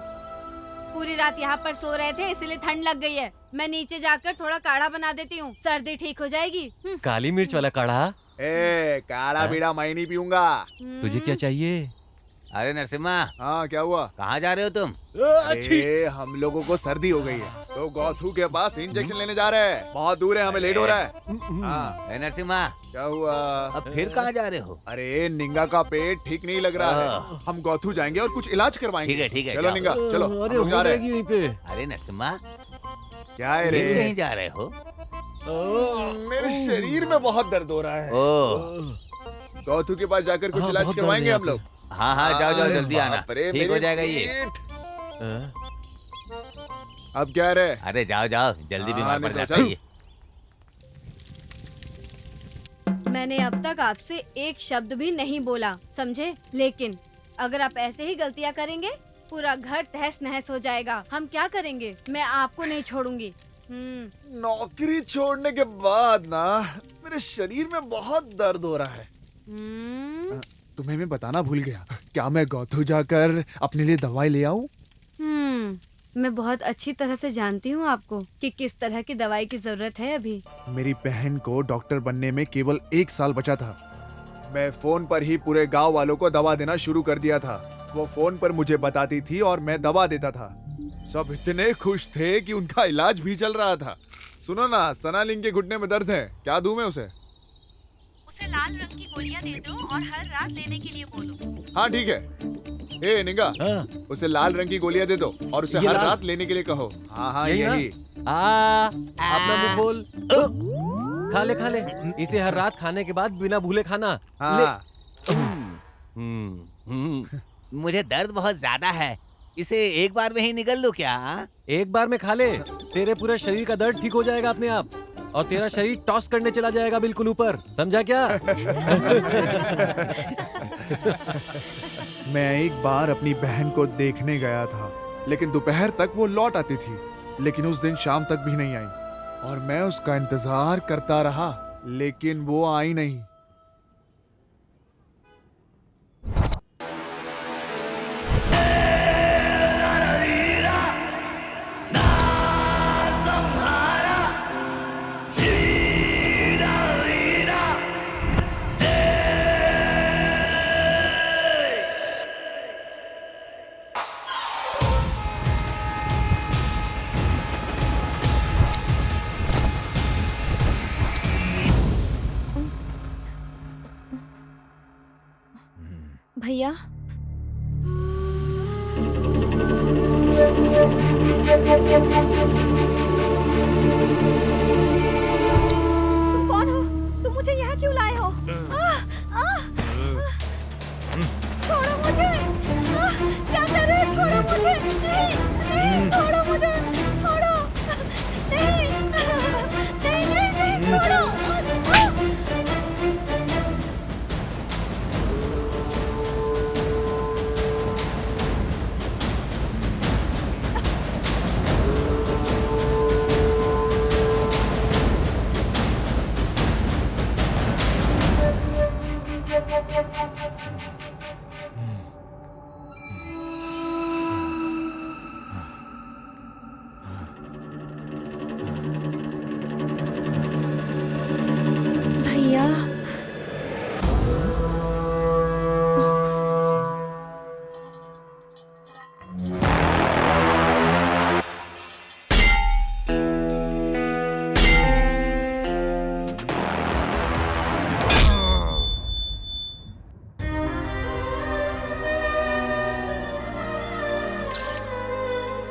पूरी रात यहाँ पर सो रहे थे इसलिए ठंड लग गई है। मैं नीचे जाकर थोड़ा काढ़ा बना देती हूँ, सर्दी ठीक हो जाएगी। काली मिर्च वाला काढ़ा? काढ़ा बीड़ा मैं नहीं पीऊंगा। तुझे क्या चाहिए? अरे नरसिम्हा, हाँ क्या हुआ? कहाँ जा रहे हो तुम? अरे हम लोगों को सर्दी हो गई है तो गौथू के पास इंजेक्शन लेने जा रहे हैं। बहुत दूर है, हमें लेट हो रहा है। हाँ अरे नरसिम्हा, क्या हुआ? अब फिर कहाँ जा रहे हो? अरे निंगा का पेट ठीक नहीं लग रहा है, हम गौथू जाएंगे और कुछ इलाज करवाएंगे। ठीक है चलो जाओ। निंगा चलो। अरे हम लोग हो जा रहे जाएगी यहीं पे। अरे नरसिम्हा, क्या है क्यों रे? नहीं जा रहे हो? मेरे शरीर में बहुत दर्द हो रहा है। गौथू के पास जाकर कुछ हाँ, इलाज बहुत करवाएंगे दर्द है हम लोग। हाँ हाँ जाओ जाओ, अरे जल्दी आना, बाप रे, ठीक हो मेरे जाएगा ये। पेट। अब क्या रे? अरे जाओ जाओ, जल्दी बीमार पड़ नहीं तो जाता है ये। मैंने अब तक आपसे एक शब्द भी नहीं बोला, समझे? लेकिन अगर आप ऐसे ही गलतियाँ करेंगे पूरा घर तहस नहस हो जाएगा। हम क्या करेंगे? मैं आपको नहीं छोड़ूंगी। नौकरी छोड़ने के बाद ना मेरे शरीर में बहुत दर्द हो रहा है। तुम्हें मैं बताना भूल गया, क्या मैं गौथू जाकर अपने लिए दवाई ले आऊं? मैं बहुत अच्छी तरह से जानती हूँ आपको कि किस तरह की दवाई की जरूरत है अभी। मेरी बहन को डॉक्टर बनने में केवल 1 साल बचा था। मैं फोन पर ही पूरे गांव वालों को दवा देना शुरू कर दिया था। वो फोन पर मुझे बताती थी और मैं दवा देता था। सब इतने खुश थे कि उनका इलाज भी चल रहा था। सुनो ना, सना लिंग के घुटने में दर्द है, क्या दूं मैं उसे? उसे लाल रंग की गोलियां दे दो और हर रात लेने के लिए बोलो। हाँ ठीक है। ए निंगा, उसे लाल रंग की गोलियां दे दो और उसे ये हर लाल? रात लेने के लिए कहो। हाँ हाँ यही ना? यही। अपना मुंह खोल। खा ले इसे हर रात खाने के बाद बिना भूले खाना। हाँ मुझे दर्द बहुत ज्यादा है, इसे एक बार में ही निगल लो क्या? एक बार में खा ले, तेरे पूरे शरीर का दर्द ठीक हो जाएगा अपने आप और तेरा शरीर टॉस करने चला जाएगा बिल्कुल ऊपर, समझा क्या? मैं एक बार अपनी बहन को देखने गया था, लेकिन दोपहर तक वो लौट आती थी, लेकिन उस दिन शाम तक भी नहीं आई और मैं उसका इंतजार करता रहा, लेकिन वो आई नहीं। भैया, तुम कौन हो? तुम मुझे यहाँ क्यों लाए हो? छोड़ो मुझे! क्या कर रहे हो? छोड़ो मुझे! नहीं, छोड़ो मुझे! छोड़ो! नहीं, छोड़ो! भैया,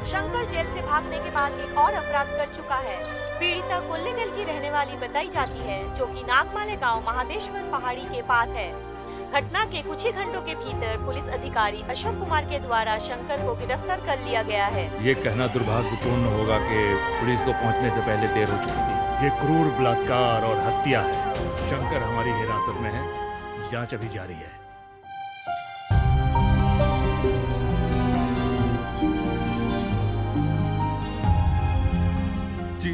शंकर जेल से भागने के बाद एक और अपराध कर चुका है। पीड़िता कोल्लेगल की रहने वाली बताई जाती है, जो कि नागमाले गांव महादेश्वर पहाड़ी के पास है। घटना के कुछ ही घंटों के भीतर पुलिस अधिकारी अशोक कुमार के द्वारा शंकर को गिरफ्तार कर लिया गया है। ये कहना दुर्भाग्यपूर्ण होगा कि पुलिस को पहुंचने से पहले देर हो चुकी थी। ये क्रूर बलात्कार और हत्या है। शंकर हमारी हिरासत में है, जांच अभी जारी है।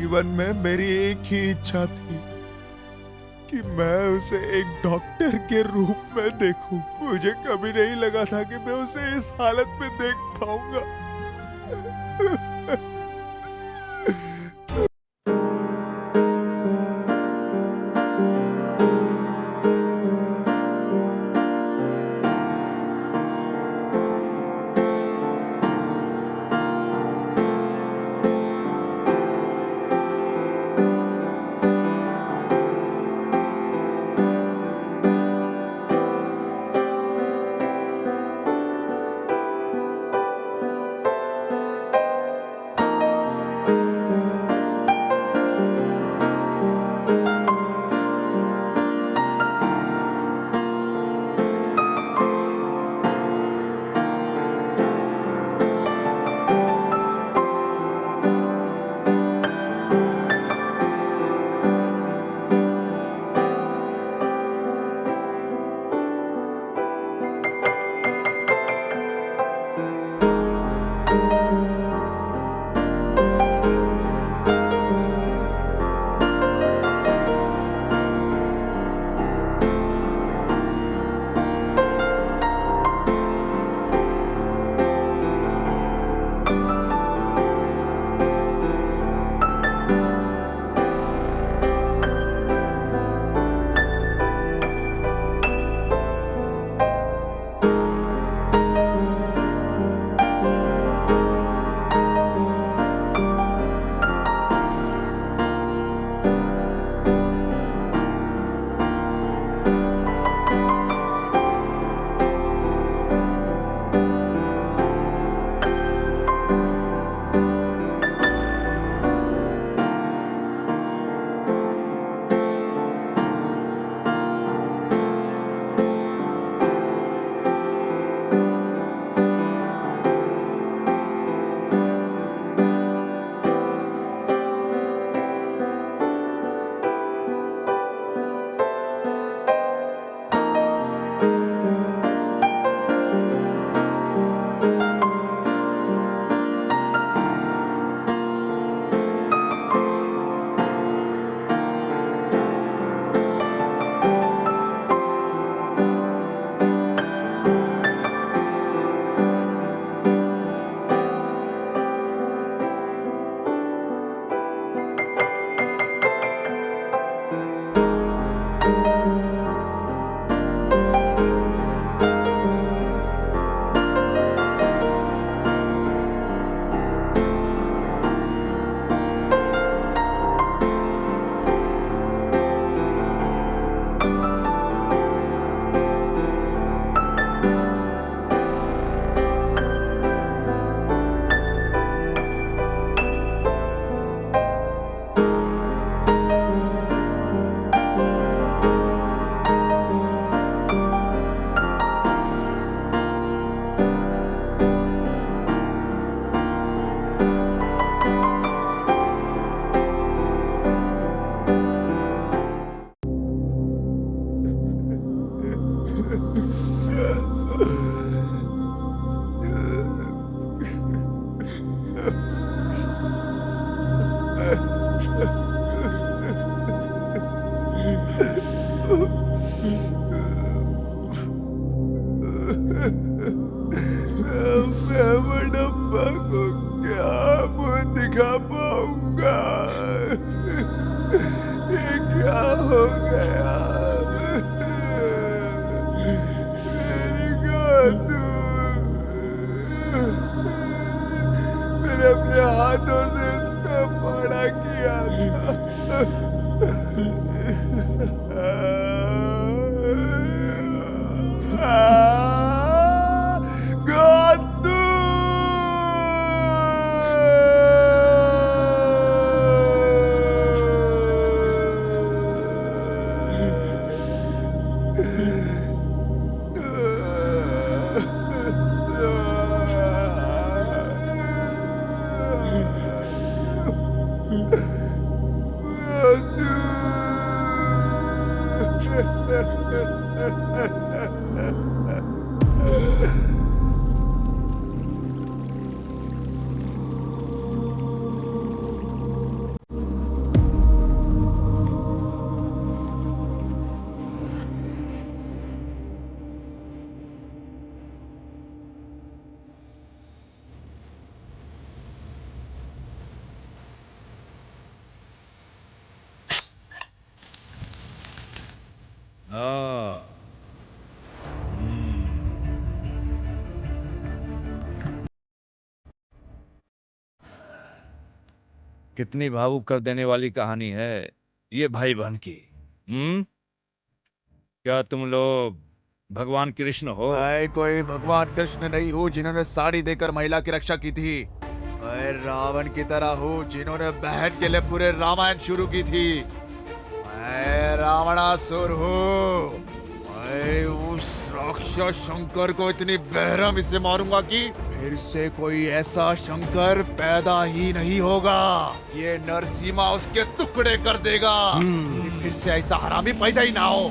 जीवन में मेरी एक ही इच्छा थी कि मैं उसे एक डॉक्टर के रूप में देखूं। मुझे कभी नहीं लगा था कि मैं उसे इस हालत में देख पाऊंगा। हाँ। कितनी भावुक कर देने वाली कहानी है ये भाई बहन की। क्या तुम लोग भगवान कृष्ण हो? मैं कोई भगवान कृष्ण नहीं हूँ जिन्होंने साड़ी देकर महिला की रक्षा की थी। मैं रावण की तरह हूँ जिन्होंने बहन के लिए पूरे रामायण शुरू की थी। मैं रावणासुर हूँ। मैं उस राक्षस शंकर को इतनी बेरहमी से मारूंगा कि फिर से कोई ऐसा शंकर पैदा ही नहीं होगा। ये नरसिम्हा उसके टुकड़े कर देगा कि फिर से ऐसा हरामी पैदा ही ना हो।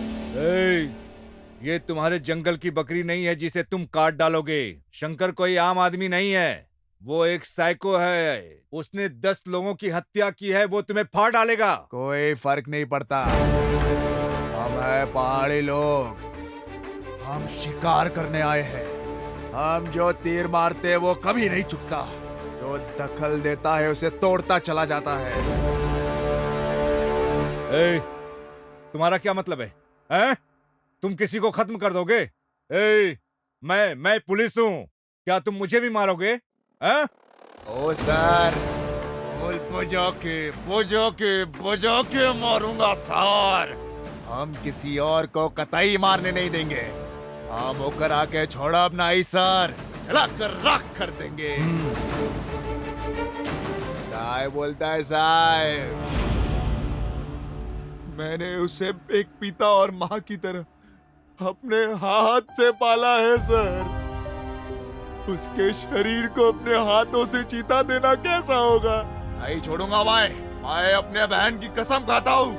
ये तुम्हारे जंगल की बकरी नहीं है जिसे तुम काट डालोगे। शंकर कोई आम आदमी नहीं है, वो एक साइको है। उसने 10 लोगों की हत्या की है, वो तुम्हें फाड़ डालेगा। कोई फर्क नहीं पड़ता। हम है पहाड़ी लोग, हम शिकार करने आए हैं। हम जो तीर मारते वो कभी नहीं चुकता, जो दखल देता है उसे तोड़ता चला जाता है। तुम्हारा क्या मतलब है? हैं? तुम किसी को खत्म कर दोगे? मैं पुलिस हूँ, क्या तुम मुझे भी मारोगे? हैं? ओ सर, बुझो के मारूंगा सर। हम किसी और को कतई मारने नहीं देंगे। हम होकर आके छोड़ा अपना ही सर, चला कर राख कर देंगे। क्या बोलता है साहब? मैंने उसे एक पिता और माँ की तरह अपने हाथ से पाला है सर। उसके शरीर को अपने हाथों से चीता देना कैसा होगा? नहीं छोड़ूंगा मैं अपने बहन की कसम खाता हूँ।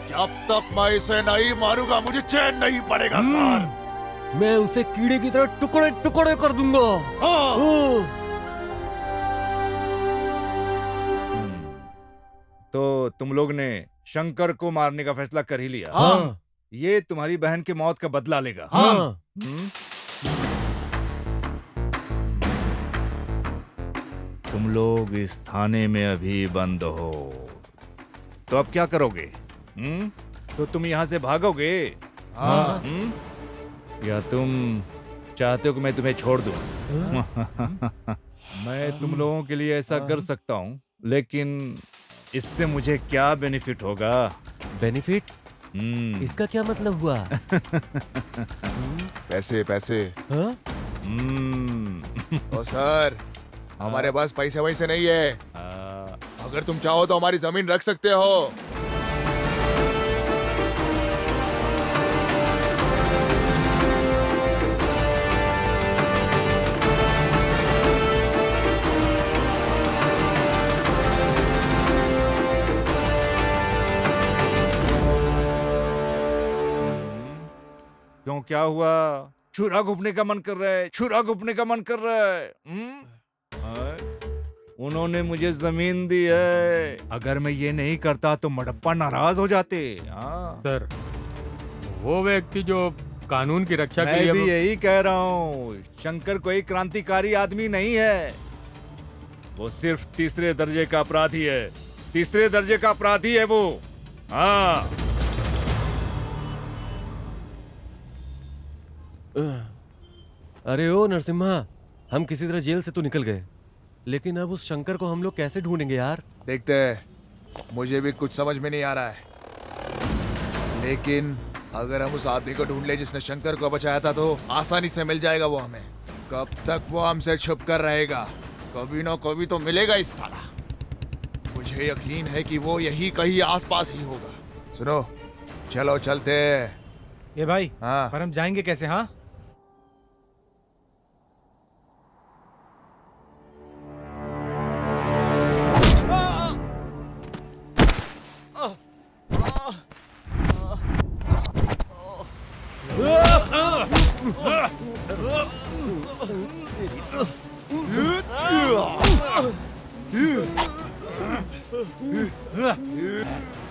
जब तक मैं इसे नहीं मारूंगा मुझे चैन नहीं पड़ेगा सर। मैं उसे कीड़े की तरह टुकड़े टुकड़े कर दूंगा। तो तुम लोग ने शंकर को मारने का फैसला कर ही लिया? हाँ। ये तुम्हारी बहन की मौत का बदला लेगा। हाँ। तुम लोग इस थाने में अभी बंद हो, तो अब क्या करोगे? तो तुम यहाँ से भागोगे? हाँ। या तुम चाहते हो कि मैं तुम्हें छोड़ दूं? मैं तुम लोगों के लिए ऐसा कर सकता हूँ, लेकिन इससे मुझे क्या बेनिफिट होगा? बेनिफिट? इसका क्या मतलब हुआ? पैसे पैसे। हाँ? ओ सर, हमारे पास पैसे वैसे नहीं है। अगर तुम चाहो तो हमारी जमीन रख सकते हो। क्यों, क्या हुआ? छुरा घुपने का मन कर रहा है? छुरा घुपने का मन कर रहा है? उन्होंने मुझे जमीन दी है। अगर मैं ये नहीं करता तो मडप्पा नाराज हो जाते। सर, वो व्यक्ति जो कानून की रक्षा के मैं लिए भी यही कह रहा हूँ। शंकर कोई क्रांतिकारी आदमी नहीं है, वो सिर्फ तीसरे दर्जे का अपराधी है। तीसरे दर्जे का अपराधी है वो। हाँ। अरे ओ नरसिम्हा, हम किसी तरह जेल से तो निकल गए, लेकिन अब उस शंकर को हम लोग कैसे ढूंढेंगे यार? देखते हैं, मुझे भी कुछ समझ में नहीं आ रहा है। लेकिन अगर हम उस आदमी को ढूंढ ले जिसने शंकर को बचाया था तो आसानी से मिल जाएगा वो हमें। कब तक वो हमसे छुप कर रहेगा? कभी ना कभी तो मिलेगा इस साला। मुझे यकीन है कि वो यही कहीं आसपास ही होगा। सुनो, चलो चलते हैं। ये भाई, हाँ। पर हम जाएंगे कैसे? हाँ,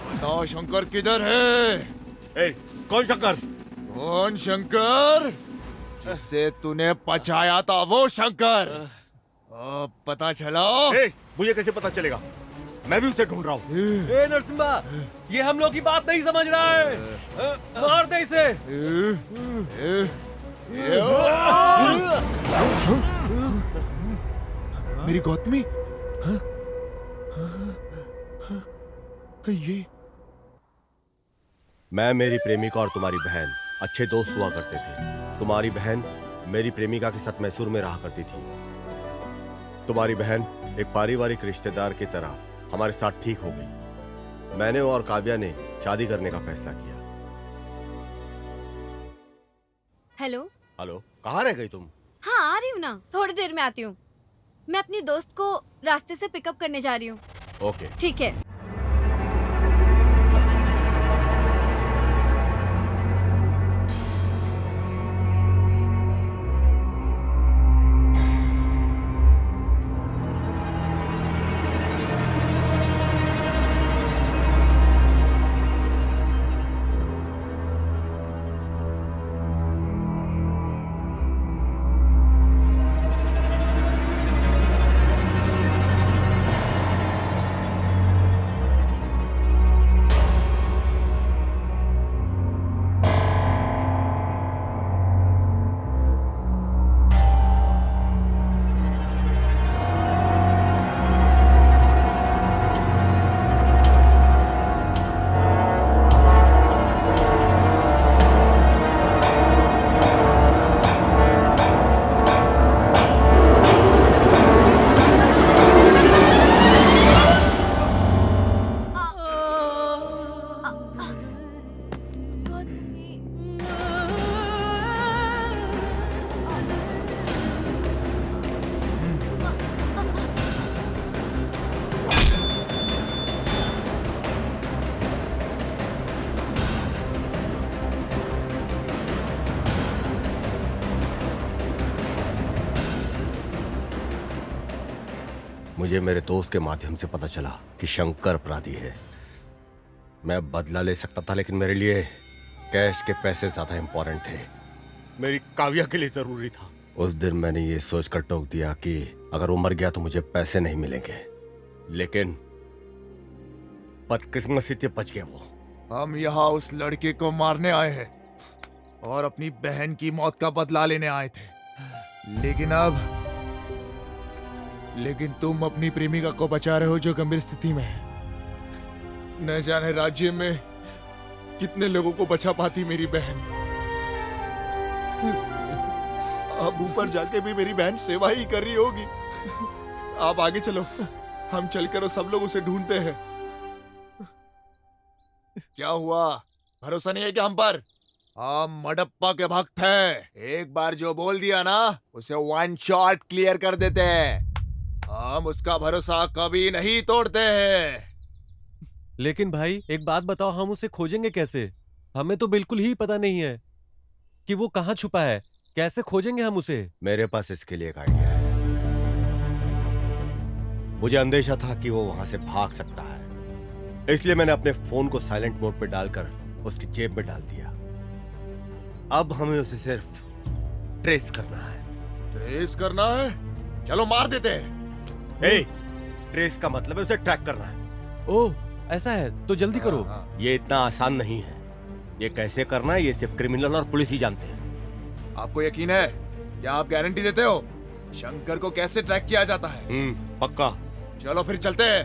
बताओ शंकर किधर है? कौन शंकर? कौन शंकर? जिसे तूने बचाया था वो शंकर। अब पता चला? मुझे कैसे पता चलेगा? मैं भी उसे ढूंढ रहा हूँ। ए नरसिम्हा, ये हम लोग की बात नहीं समझ रहा है। मार दे इसे। मेरी गौतमी, हाँ? ये मैं, मेरी प्रेमिका और तुम्हारी बहन अच्छे दोस्त हुआ करते थे। तुम्हारी बहन मेरी प्रेमिका के साथ मैसूर में रहा करती थी। तुम्हारी बहन एक पारिवारिक रिश्तेदार की तरह हमारे साथ ठीक हो गई। मैंने और काव्या ने शादी करने का फैसला किया। हेलो। हेलो, कहाँ रह गई तुम? हाँ, आ रही हूँ ना, थोड़ी देर में आती हूँ। मैं अपनी दोस्त को रास्ते से पिकअप करने जा रही हूँ। ओके। ठीक है। मुझे मेरे दोस्त के माध्यम से पता चला कि शंकर अपराधी है। मैं बदला ले सकता था, लेकिन मेरे लिए कैश के पैसे ज्यादा इंपॉर्टेंट थे। मेरी काव्या के लिए जरूरी था। उस दिन मैंने ये सोचकर टोक दिया कि अगर वो मर गया तो मुझे पैसे नहीं मिलेंगे, लेकिन बदकिस्मती से बच गया वो। हम यहाँ उस लड़के को मारने आए हैं और अपनी बहन की मौत का बदला लेने आए थे, लेकिन तुम अपनी प्रेमिका को बचा रहे हो जो गंभीर स्थिति में है। न जाने राज्य में कितने लोगों को बचा पाती मेरी बहन। अब ऊपर जाके भी मेरी बहन सेवा ही कर रही होगी। आप आगे चलो, हम चलकर सब लोग उसे ढूंढते हैं। क्या हुआ, भरोसा नहीं है क्या हम पर? हम मडप्पा के भक्त हैं। एक बार जो बोल दिया ना, उसे वन शॉट क्लियर कर देते हैं। हम उसका भरोसा कभी नहीं तोड़ते हैं। लेकिन भाई एक बात बताओ, हम उसे खोजेंगे कैसे? हमें तो बिल्कुल ही पता नहीं है कि वो कहाँ छुपा है। कैसे खोजेंगे हम उसे? मेरे पास इसके लिए एक आइडिया है। मुझे अंदेशा था कि वो वहां से भाग सकता है, इसलिए मैंने अपने फोन को साइलेंट मोड पे डालकर उसकी जेब में डाल दिया। अब हमें उसे सिर्फ ट्रेस करना है। ट्रेस करना है? चलो मार देते हैं। ट्रेस का मतलब है उसे ट्रैक करना है। ओह, ऐसा है तो जल्दी करो। ये इतना आसान नहीं है। ये कैसे करना है ये सिर्फ क्रिमिनल और पुलिस ही जानते हैं। आपको यकीन है? क्या आप गारंटी देते हो शंकर को कैसे ट्रैक किया जाता है? पक्का। चलो फिर चलते हैं।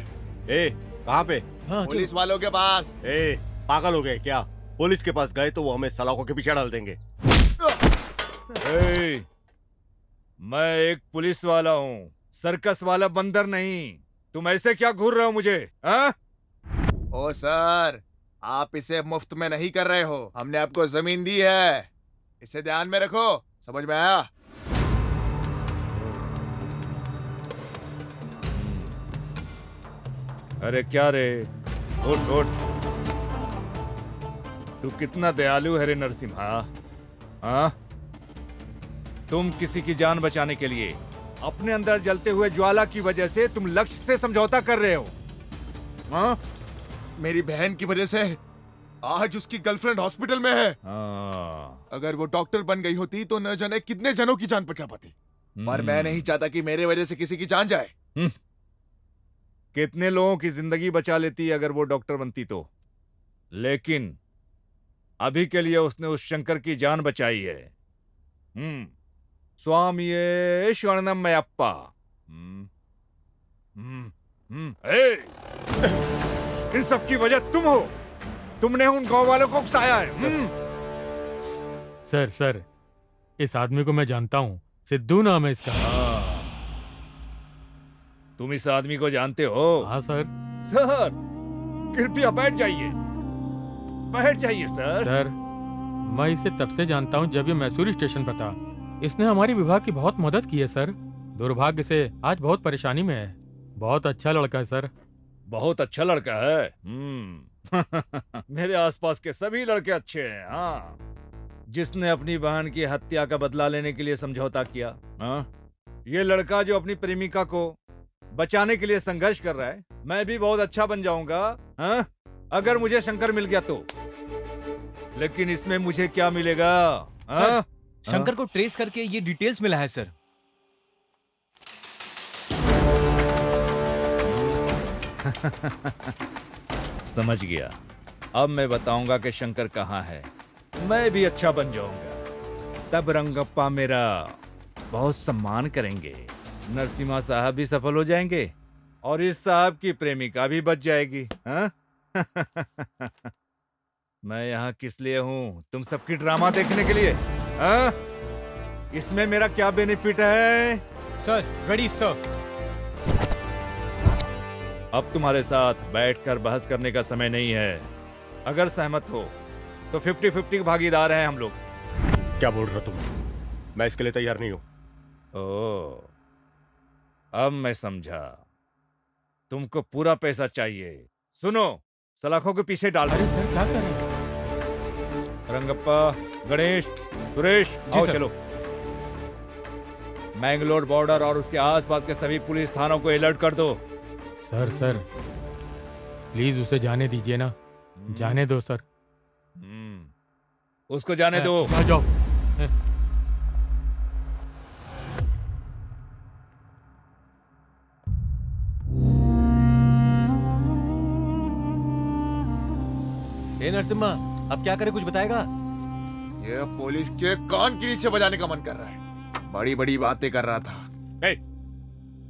कहाँ पे? पुलिस वालों के पास। पागल हो गए क्या? पुलिस के पास गए तो वो हमें सलाखों के पीछे डाल देंगे। मैं एक पुलिस वाला हूँ, सर्कस वाला बंदर नहीं। तुम ऐसे क्या घूर रहे हो मुझे? ओ सर, आप इसे मुफ्त में नहीं कर रहे हो। हमने आपको जमीन दी है, इसे ध्यान में रखो। समझ में आया? अरे क्या रे, उठ उठ। तू कितना दयालु है रे नरसिम्हा। हाँ, तुम किसी की जान बचाने के लिए अपने अंदर जलते हुए ज्वाला की वजह से तुम लक्ष्य से समझौता कर रहे हो। हाँ? मेरी बहन की वजह से आज उसकी गर्लफ्रेंड हॉस्पिटल में है। अगर वो डॉक्टर बन गई होती तो न जाने कितने जनों की जान बचा पाती। पर मैं नहीं चाहता कि मेरे वजह से किसी की जान जाए। कितने लोगों की जिंदगी बचा लेती अगर वो डॉक्टर बनती तो। लेकिन अभी के लिए उसने उस शंकर की जान बचाई है। स्वामी शरणमयप्पा। इन सब की वजह तुम हो। तुमने उन गांव वालों को उकसाया है। सर इस आदमी को मैं जानता हूँ, सिद्धू नाम है इसका। तुम इस आदमी को जानते हो? हाँ सर। सर कृपया बैठ जाइए, बैठ जाइए सर। सर मैं इसे तब से जानता हूँ जब ये मैसूर स्टेशन पर था। इसने हमारी विभाग की बहुत मदद की है सर। दुर्भाग्य से आज बहुत परेशानी में है। बहुत अच्छा लड़का है सर। बहुत अच्छा लड़का है। मेरे आसपास के सभी लड़के अच्छे हैं। हाँ, जिसने अपनी बहन की हत्या का बदला लेने के लिए समझौता किया। हाँ, ये लड़का जो अपनी प्रेमिका को बचाने के लिए संघर्ष कर रहा है। मैं भी बहुत अच्छा बन जाऊंगा हाँ? अगर मुझे शंकर मिल गया तो। लेकिन इसमें मुझे क्या मिलेगा? हाँ? शंकर को ट्रेस करके ये डिटेल्स मिला है सर। समझ गया। अब मैं बताऊंगा कि शंकर कहाँ है। मैं भी अच्छा बन जाऊंगा। तब रंगप्पा मेरा बहुत सम्मान करेंगे। नरसिम्हा साहब भी सफल हो जाएंगे और इस साहब की प्रेमिका भी बच जाएगी। हाँ? मैं यहाँ किस लिए हूँ? तुम सबकी ड्रामा देखने के लिए। हाँ? इसमें मेरा क्या बेनिफिट है? Sir ready sir. अब तुम्हारे साथ बैठकर बहस करने का समय नहीं है। अगर सहमत हो तो 50-50 भागीदार हैं हम लोग। क्या बोल रहे हो तुम? मैं इसके लिए तैयार नहीं हूं। ओह, अब मैं समझा। तुमको पूरा पैसा चाहिए। सुनो, सलाखों के पीछे डाल। अरे सर क्या कर रहे हैं? रंगप्पा, गणेश, सुरेश, आओ चलो। मैंगलोर बॉर्डर और उसके आसपास के सभी पुलिस थानों को अलर्ट कर दो। सर प्लीज उसे जाने दीजिए ना। जाने दो सर। उसको जाने दो। आ जाओ। नरसिम्हा, अब क्या करे, कुछ बताएगा? ये पुलिस के कान के नीचे बजाने का मन कर रहा है। बड़ी बड़ी बातें कर रहा था।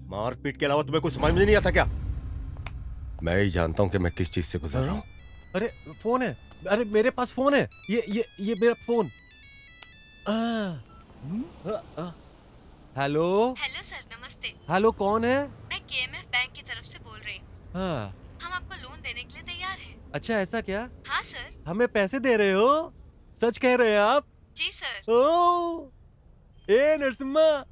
मारपीट के अलावा तुम्हें कुछ समझ में नहीं आता क्या? मैं ही जानता हूं कि मैं किस चीज से गुजर रहा हूं। अरे फोन है। अरे मेरे पास फोन है। ये मेरा फोन। हेलो हेलो सर, नमस्ते। हेलो, कौन है? मैं केएमएफ बैंक की तरफ से बोल रही हूँ। हाँ, हम आपको लोन देने के लिए तैयार हैं। अच्छा ऐसा क्या? हाँ सर। हमें पैसे दे रहे हो? सच कह रहे हैं आप? जी सर। ओ, नरसिम्हा,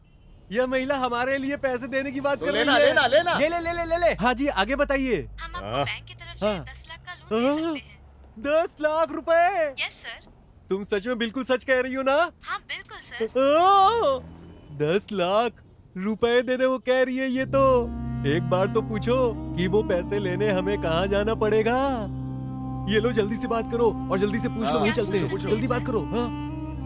यह महिला हमारे लिए पैसे देने की बात कर रही है। लेना लेना। ले। हाँ जी, आगे बताइए। हम आपको बैंक की तरफ से 10 लाख का लोन दे सकते हैं। 10 लाख रुपए? Yes sir. तुम सच में बिल्कुल सच कह रही हो ना? हाँ बिल्कुल सर। 10 लाख रुपए देने वो कह रही है। ये तो एक बार तो पूछो कि वो पैसे लेने हमें कहाँ जाना पड़ेगा। ये लो, जल्दी से बात करो और जल्दी से पूछ लो। वहीं चलते हैं। जल्दी बात करो। हाँ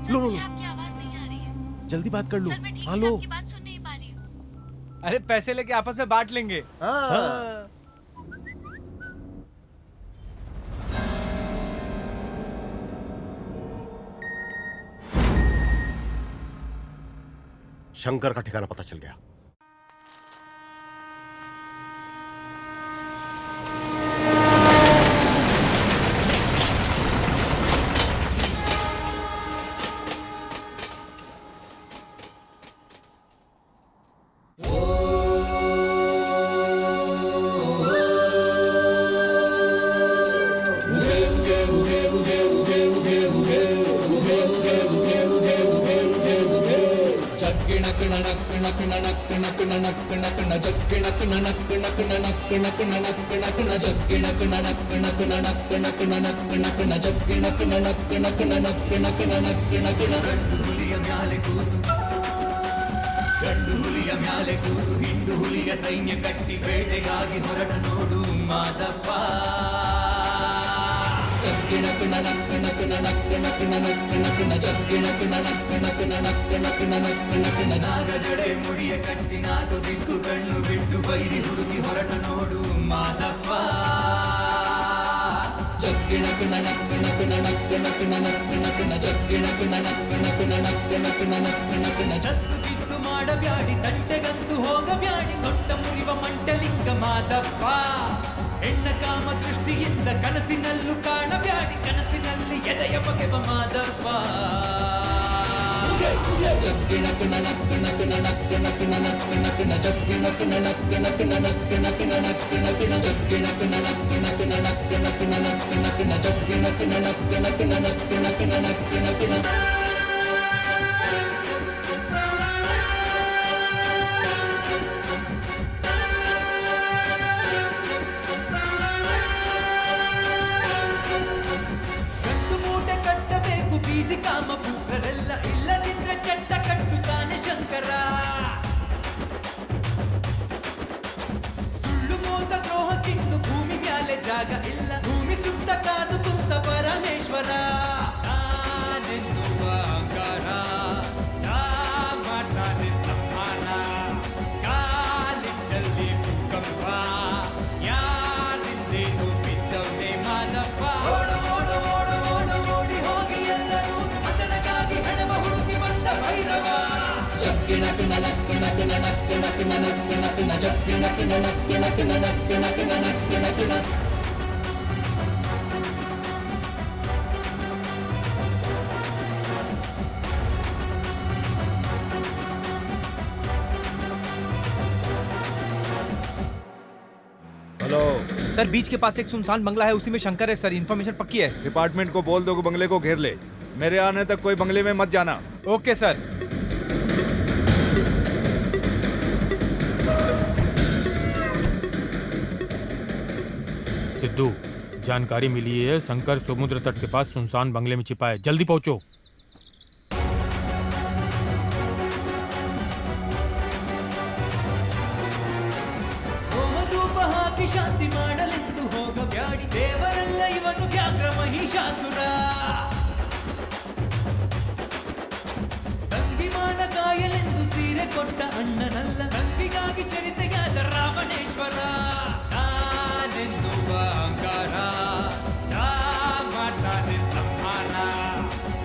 सर, मुझे आपकी आवाज नहीं आ रही है। जल्दी बात कर लो। सर, मैं ठीक हाँ से लो। आपकी बात सुन नहीं पा रही हूँ। अरे पैसे लेके आपस में बांट लेंगे। हाँ। शंकर का ठिकाना पता चल गया। ಗಂಡು ಹುಲಿಯ ಮ್ಯಾಲೆ ಕೂತು ಹಿಂಡು ಹುಲಿಯ ಸೈನ್ಯ ಕಟ್ಟಿ ಬೇಟೆಗಾಗಿ ಹೊರಟ ನೋಡು ಮಾದಪ್ಪ. ನಾಗಜಡೆ ಮುಡಿಯ ಕಟ್ಟಿ ನಾಲ್ಕು ದಿಕ್ಕು ಕಣ್ಣು ಬಿಟ್ಟು ಬೈರಿ ಹುಡುಕಿ ಹೊರಟ ನೋಡು ಮಾದಪ್ಪ. ಜಗ್ಗಿಣಕುಣ ನಕ್ಕುಣ ಕುಣ ನಕ್ಕುಣ ಕುಣ ನಕ್ಕುಣ ಕುಣ ಜಗ್ಗಿಣಕುಣ ನಕ್ಕುಣ ಕುಣ ನಕ್ಕುಣ ಕುಣ ನಕ್ಕುಣ ಕುಣ ಸತ್ತು ಕಿತ್ತು ಮಾಡಬ್ಯಾಡಿ ತಂಟೆಗಂತೂ ಹೋಗಬ್ಯಾಡಿ ಸೊಟ್ಟ ಮುರಿವ ಮಂಟಲಿಂಗ ಮಾದಪ್ಪ. ಹೆಣ್ಣ ಕಾಮ ದೃಷ್ಟಿಯಿಂದ ಕನಸಿನಲ್ಲೂ ಕಾಣಬ್ಯಾಡಿ ಕನಸಿನಲ್ಲಿ ಎದೆಯ ಬಗೆವ ಮಾದಪ್ಪ. ಜಗ್ಗಿಣಕುಣ ನಕ್ಕುಣ ಕುಣ ನಕ್ಕುಣ ಕುಣ ನಕ್ಕುಣ ಕುಣ ಜಗ್ಗಿಣಕುಣ ನಕ್ಕುಣ ಕುಣ ನಕ್ಕುಣ ಕುಣ ನಕ್ಕುಣ ಕುಣ ಜಗ್ಗಿಣಕುಣ ನಕ್ಕುಣ ಕುಣ ನಕ್ಕುಣ ಕುಣ ನಕ್ಕುಣ ಕುಣ ಜಗ್ಗಿಣಕುಣ ನಕ್ಕುಣ ಕುಣ ನಕ್ಕುಣ ಕುಣ ನಕ್ಕುಣ ಕುಣ. ಗಂಡು ಮೂಟೆ ಕಟ್ಟಬೇಕು ಬೀದಿ ಕಾಮ ಪುತ್ರರೆಲ್ಲ ಇಲ್ಲದಿದ್ರೆ ಚಟ್ಟ ಕಟ್ಟುತ್ತಾನೆ ಶಂಕರ. ಸುಳ್ಳು ಮೋಸ ದ್ರೋಹಕ್ಕಿಂದು ಭೂಮಿ ಮ್ಯಾಲೆ ಜಾಗ ಇಲ್ಲ ಭೂಮಿ ಸುತ್ತ ಕಾದು ಕುಂತ ಪರಮೇಶ್ವರ. ನಾನೆನ್ನುವ ಅಹಂಕಾರ ಮಾಡ್ತಾನೆ ಸಂಹಾರ ಕಾಲಿಟ್ಟಲ್ಲಿ ಭೂಕಂಪ ಯಾರಿಂದೇನು ಬಿದ್ದವನೇ ಮಾದಪ್ಪ. ಓಡು ಓಡು ಓಡು ಓಡು ಓಡಿ ಹೋಗಿ ಎಲ್ಲರೂ ಹಸನಕ್ಕಾಗಿ ಹೆಣವ ಹುಡುಕಿ ಬಂದ ಭೈರವ. ಜಗ್ಗಿಣಕುಣ ನಕ್ಕುಣ ಕುಣ ನಕ್ಕುಣ ಕುಣ ನಕ್ಕುಣ ಕುಣ ಜಗ್ಗಿಣಕುಣ ನಕ್ಕುಣ ಕುಣ ನಕ್ಕುಣ ಕುಣ ನಕ್ಕುಣ ಕುಣ. हेलो सर बीच के पास एक सुनसान बंगला है, उसी में शंकर है सर। इन्फॉर्मेशन पक्की है। डिपार्टमेंट को बोल दो कि बंगले को घेर ले। मेरे आने तक कोई बंगले में मत जाना। Okay sir. सिद्धू, जानकारी मिली है शंकर समुद्र तट के पास सुनसान बंगले में छिपा है, जल्दी पहुंचो। ಹೋಮಧೂಪ ಹಾಕಿ ಶಾಂತಿ ಮಾಡಲೆಂದು ಹೋಗಬ್ಯಾಡಿ ದೇವರೆಲ್ಲ ಇವನು ವ್ಯಾಘ್ರ ಮಹಿಷಾಸುರ. ತಂಗಿಮಾನ ಕಾಯಲೆಂದು ಸೀರೆ ಕೊಟ್ಟ ಅಣ್ಣನಲ್ಲ ತಂಗಿಗಾಗಿ ಚರಿತೆಗಾದ ರಾವಣೇಶ್ವರ. ನಾನೆನ್ನುವ ಅಹಂಕಾರ ಮಾಡ್ತಾನೆ ಸಂಹಾರ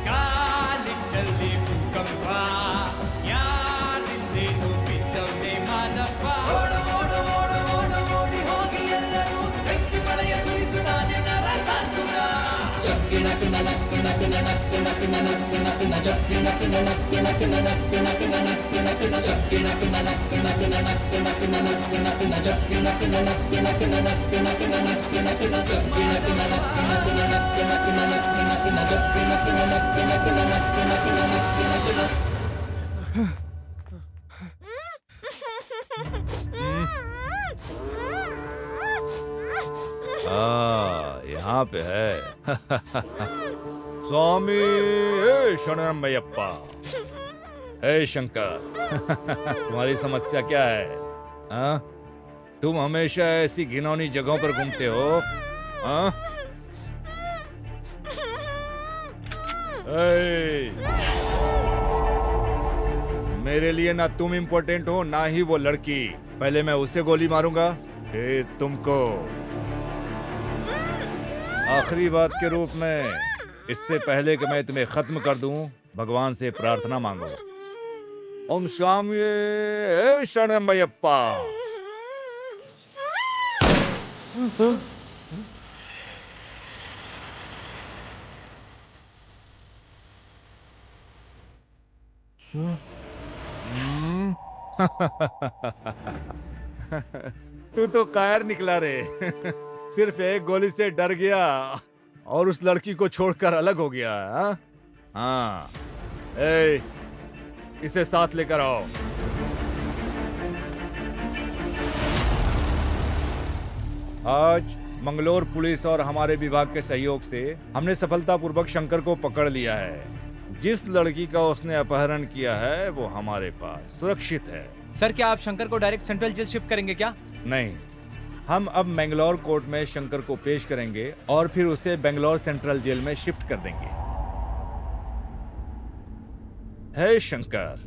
ಕಾಲಿಟ್ಟಲ್ಲಿ ಭೂಕಂಪ ಯಾರಿಂದೇನು ಬಿದ್ದವನೇ ಮಾದಪ್ಪ. ಓಡು ಓಡು ಓಡು ಓಡು ಓಡಿ ಹೋಗಿ ಎಲ್ಲರೂ ಬೆಂಕಿ ಮಳೆಯ ಸುರಿಸುತ್ತಾನೆ ನರಕಾಸುರ. ಜಗ್ಗಿಣಕುಣ ನಕ್ಕುಣ ಕುಣ ನಕ್ಕುಣ ಕುಣ ನಕ್ಕುಣ ಕುಣ ಜಗ್ಗಿಣಕುಣ ನಕ್ಕುಣ ಕುಣ ನಕ್ಕುಣ ಕುಣ ನಕ್ಕುಣ ಕುಣ ಜಗ್ಗಿಣಕುಣ ನಕ್ಕುಣ ಕುಣ ನಕ್ಕುಣ ಕುಣ ನಕ್ಕುಣ ಕುಣ ಜಗ್ಗಿಣಕುಣ ನಕ್ಕುಣ ಕುಣ ನಕ್ಕುಣ ಕುಣ ನಕ್ಕುಣ ಕುಣ ಜಗ್ಗಿಣಕುಣ ನಕ್ಕುಣ ಕುಣ ನಕ್ಕುಣ ಕುಣ ನಕ್ಕುಣ ಕುಣ ಜಗ್ಗಿಣಕುಣ ನಕ್ಕುಣ ಕುಣ ನಕ್ಕುಣ ಕುಣ ನಕ್ಕುಣ ಕುಣ. यहाँ पे है। स्वामी शरणमयप्पा। हे शंकर, तुम्हारी समस्या क्या है? हाँ? तुम हमेशा ऐसी घिनौनी जगहों पर घूमते हो। हाँ? मेरे लिए ना तुम इम्पोर्टेंट हो ना ही वो लड़की। पहले मैं उसे गोली मारूंगा फिर तुमको। आखिरी बात के रूप में इससे पहले कि मैं तुम्हें खत्म कर दूं, भगवान से प्रार्थना मांगो। ओम स्वामी शरणमयप्पा। तू तो कायर निकला रे। सिर्फ एक गोली से डर गया और उस लड़की को छोड़कर अलग हो गया। हाँ, इसे साथ लेकर आओ। आज मंगलोर पुलिस और हमारे विभाग के सहयोग से हमने सफलतापूर्वक शंकर को पकड़ लिया है। जिस लड़की का उसने अपहरण किया है वो हमारे पास सुरक्षित है। सर क्या आप शंकर को डायरेक्ट सेंट्रल जेल शिफ्ट करेंगे क्या? नहीं, हम अब मैंगलोर कोर्ट में शंकर को पेश करेंगे और फिर उसे बेंगलोर सेंट्रल जेल में शिफ्ट कर देंगे। हे शंकर,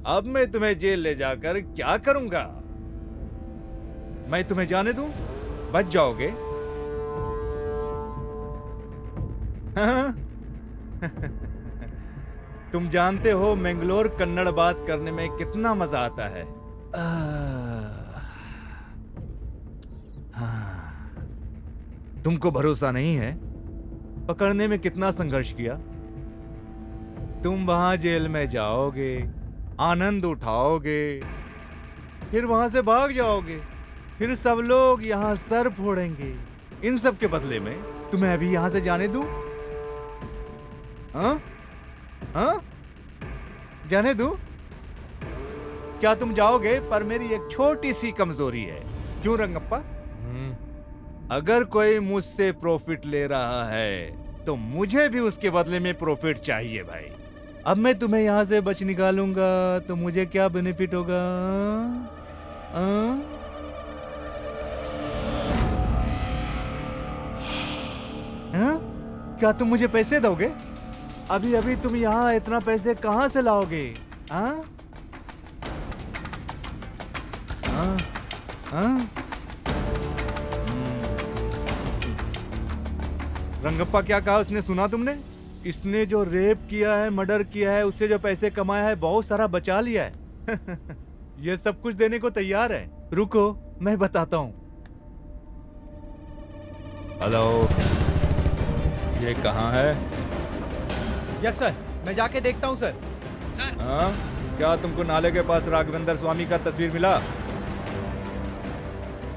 अब मैं तुम्हें जेल ले जाकर क्या करूंगा? मैं तुम्हें जाने दूं? बच जाओगे? हाँ? तुम जानते हो मैंगलोर कन्नड़ बात करने में कितना मजा आता है। हाँ। तुमको भरोसा नहीं है? पकड़ने में कितना संघर्ष किया। तुम वहां जेल में जाओगे, आनंद उठाओगे, फिर वहां से भाग जाओगे, फिर सब लोग यहां सर फोड़ेंगे। इन सब के बदले में तुम्हें अभी यहां से जाने दूं? हाँ? हाँ? जाने दूं? क्या तुम जाओगे? पर मेरी एक छोटी सी कमजोरी है। क्यों रंगप्पा? अगर कोई मुझसे प्रॉफिट ले रहा है तो मुझे भी उसके बदले में प्रॉफिट चाहिए भाई। अब मैं तुम्हें यहां से बच निकालूंगा तो मुझे क्या बेनिफिट होगा? हाँ? क्या तुम मुझे पैसे दोगे? अभी अभी तुम यहाँ इतना पैसे कहाँ से लाओगे? हाँ? हाँ? हाँ? रंगप्पा क्या कहा उसने, सुना तुमने? इसने जो रेप किया है, मर्डर किया है, उससे जो पैसे कमाया है, बहुत सारा बचा लिया है। ये सब कुछ देने को तैयार है। रुको, मैं बताता हूँ। हेलो, ये कहाँ है? यस सर, मैं जाके देखता हूँ सर। सर, हाँ? क्या तुमको नाले के पास राघवेंद्र स्वामी का तस्वीर मिला?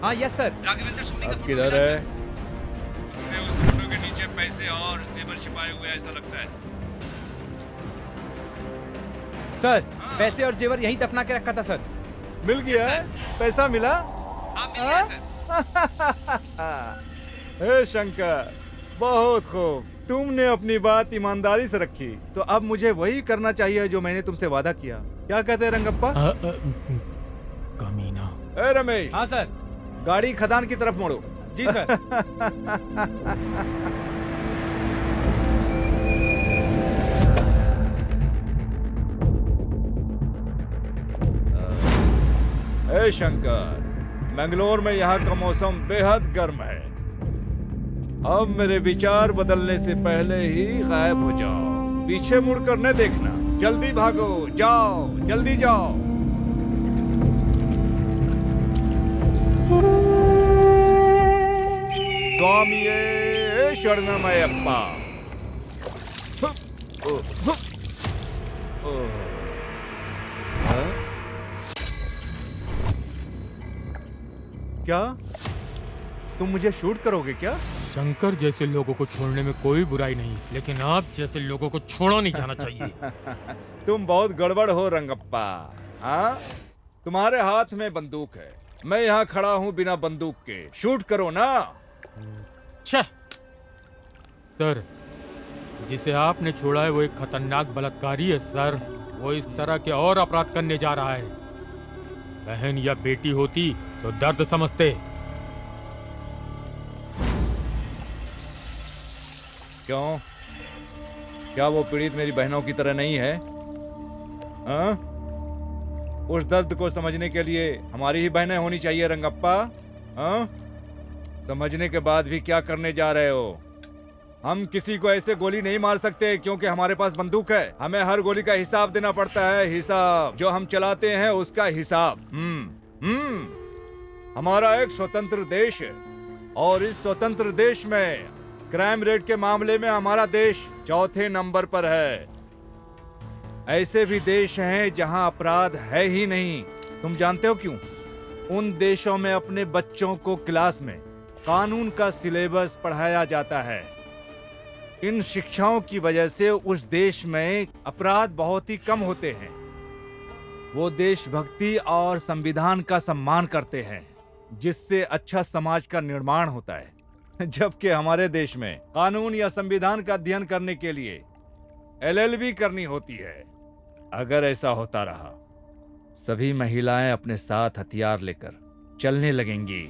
हाँ यस सर, राघवेंद्र स्वामी का किधर है? उसने उस फोटो के नीचे पैसे और जेवर छिपाए हुए ऐसा लगता है। सर, पैसे और जेवर यहीं दफना के रखा था सर। मिल गया है? पैसा मिला? हाँ मिल गया सर। हे शंकर, बहुत खूब। तुमने अपनी बात ईमानदारी से रखी, तो अब मुझे वही करना चाहिए जो मैंने तुमसे वादा किया। क्या कहते हैं रंगप्पा? कमीना। ए रमेश। हाँ सर। गाड़ी खदान की तरफ मोड़ो। जी सर। ए शंकर, मैंगलोर में यहाँ का मौसम बेहद गर्म है। अब मेरे विचार बदलने से पहले ही गायब हो जाओ। पीछे मुड़कर न देखना। जल्दी भागो, जाओ, जल्दी जाओ। स्वामिये शरणमयप्पा। क्या तुम मुझे शूट करोगे क्या? शंकर जैसे लोगों को छोड़ने में कोई बुराई नहीं, लेकिन आप जैसे लोगों को छोड़ा नहीं जाना चाहिए। तुम बहुत गड़बड़ हो रंगप्पा। हाँ? तुम्हारे हाथ में बंदूक है, मैं यहाँ खड़ा हूँ बिना बंदूक के। शूट करो ना। सर, जिसे आपने छोड़ा है वो एक खतरनाक बलात्कारी है सर। वो इस तरह के और अपराध करने जा रहा है। बहन या बेटी होती तो दर्द समझते। क्यों? क्या वो पीड़ित मेरी बहनों की तरह नहीं है? हाँ? उस दर्द को समझने के लिए हमारी ही बहनें होनी चाहिए रंगप्पा। हाँ? समझने के बाद भी क्या करने जा रहे हो? हम किसी को ऐसे गोली नहीं मार सकते क्योंकि हमारे पास बंदूक है। हमें हर गोली का हिसाब देना पड़ता है। हिसाब जो हम चलाते हैं उसका हिसाब। हमारा एक स्वतंत्र देश है और इस स्वतंत्र देश में क्राइम रेट के मामले में हमारा देश चौथे नंबर पर है। ऐसे भी देश हैं जहां अपराध है ही नहीं। तुम जानते हो क्यों? उन देशों में अपने बच्चों को क्लास में कानून का सिलेबस पढ़ाया जाता है। इन शिक्षाओं की वजह से उस देश में अपराध बहुत ही कम होते हैं। वो देशभक्ति और संविधान का सम्मान करते हैं, जिससे अच्छा समाज का निर्माण होता है। जबकि हमारे देश में कानून या संविधान का अध्ययन करने के लिए LLB करनी होती है। अगर ऐसा होता रहा, सभी महिलाएं अपने साथ हथियार लेकर चलने लगेंगी।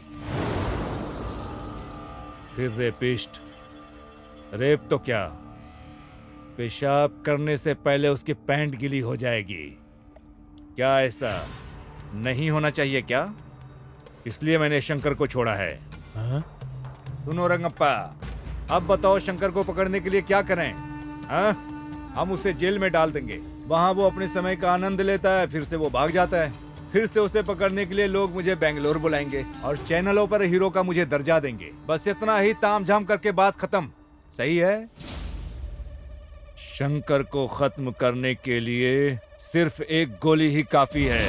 फिर रेपिस्ट, रेप तो क्या, पेशाब करने से पहले उसकी पैंट गीली हो जाएगी। क्या ऐसा नहीं होना चाहिए क्या? इसलिए मैंने शंकर को छोड़ा है। सुनो रंगप्पा, अब बताओ शंकर को पकड़ने के लिए क्या करें? हम उसे जेल में डाल देंगे, वहाँ वो अपने समय का आनंद लेता है, फिर से वो भाग जाता है। फिर से उसे पकड़ने के लिए लोग मुझे बेंगलोर बुलाएंगे और चैनलों पर हीरो का मुझे दर्जा देंगे। बस इतना ही तामझाम करके बात खत्म। सही है? शंकर को खत्म करने के लिए सिर्फ एक गोली ही काफी है,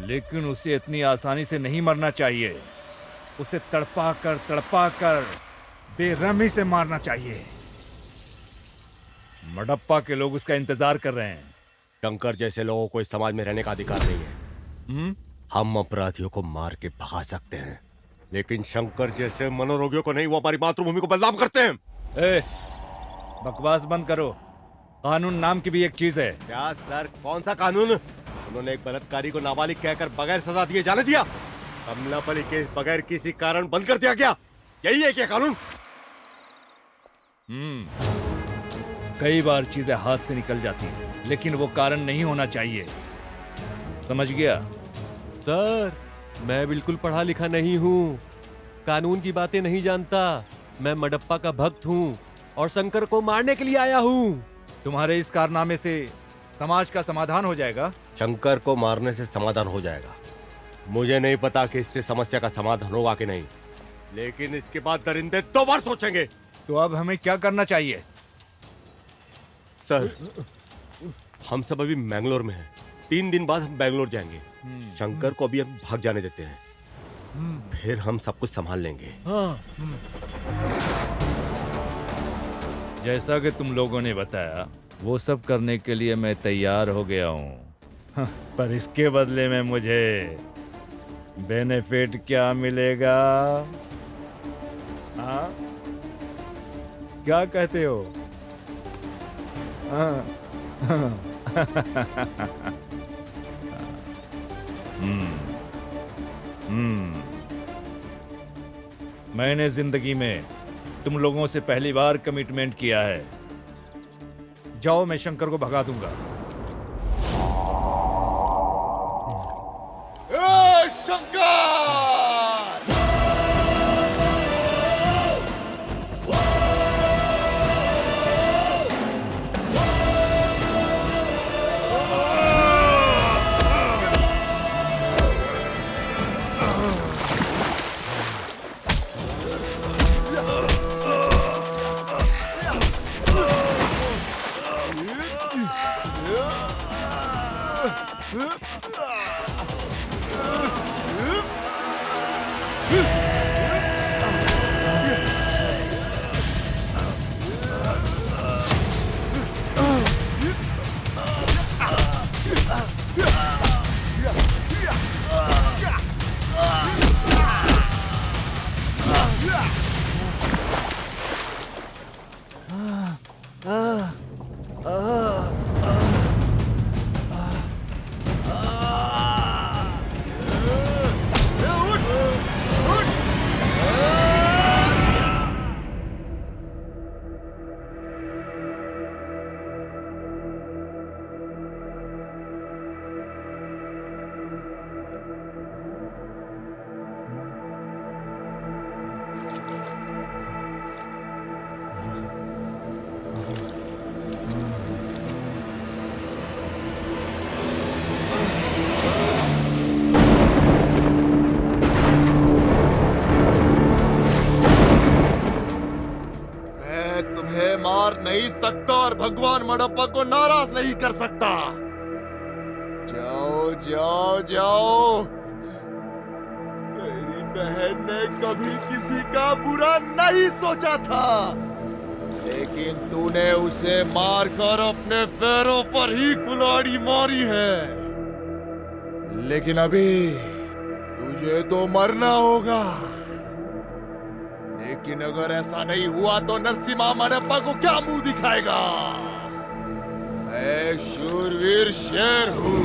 लेकिन उसे इतनी आसानी से नहीं मरना चाहिए। उसे तड़पा कर बेरहमी से मारना चाहिए। मडप्पा के लोग उसका इंतजार कर रहे हैं। शंकर जैसे लोगों को इस समाज में रहने का अधिकार नहीं है। हम अपराधियों को मार के भगा सकते हैं, लेकिन शंकर जैसे मनोरोगियों को नहीं। वो हमारी मातृभूमि को बदनाम करते हैं। ए, बकवास बंद करो। कानून नाम की भी एक चीज है। क्या सर, कौन सा कानून? उन्होंने एक बलात्कारी को नाबालिग कहकर बगैर सजा दिए जाने दिया। कमलापली केस बगैर किसी कारण बंद कर दिया गया। यही है क्या कानून? कई बार चीजें हाथ से निकल जाती हैं, लेकिन वो कारण नहीं होना चाहिए। समझ गया? सर, मैं बिल्कुल पढ़ा लिखा नहीं हूँ, कानून की बातें नहीं जानता। मैं मडप्पा का भक्त हूँ और शंकर को मारने के लिए आया हूँ। तुम्हारे इस कारनामे से समाज का समाधान हो जाएगा? शंकर को मारने से समाधान हो जाएगा। मुझे नहीं पता कि इससे समस्या का समाधान होगा कि नहीं, लेकिन इसके बाद दरिंदे 2 बार सोचेंगे। तो अब हमें क्या करना चाहिए? सर, हम सब अभी मैंगलोर में हैं। 3 दिन बाद हम बैंगलोर जाएंगे। शंकर को अभी हम भाग जाने देते हैं, फिर हम सब कुछ संभाल लेंगे। जैसा कि तुम लोगों ने बताया, वो सब करने के लिए मैं तैयार हो गया हूँ। पर इसके बदले में मुझे बेनिफिट क्या मिलेगा? हाँ, क्या कहते हो? मैंने जिंदगी में तुम लोगों से पहली बार कमिटमेंट किया है। जाओ, मैं शंकर को भगा दूंगा। मार नहीं सकता और भगवान मडप्पा को नाराज नहीं कर सकता। जाओ जाओ जाओ। मेरी बहन ने कभी किसी का बुरा नहीं सोचा था, लेकिन तूने उसे मारकर अपने पैरों पर ही कुल्हाड़ी मारी है। लेकिन अभी तुझे तो मरना होगा। लेकिन अगर ऐसा नहीं हुआ तो नरसिम्हा मडप्पा को क्या मुंह दिखाएगा? मैं शूरवीर शेर हूं।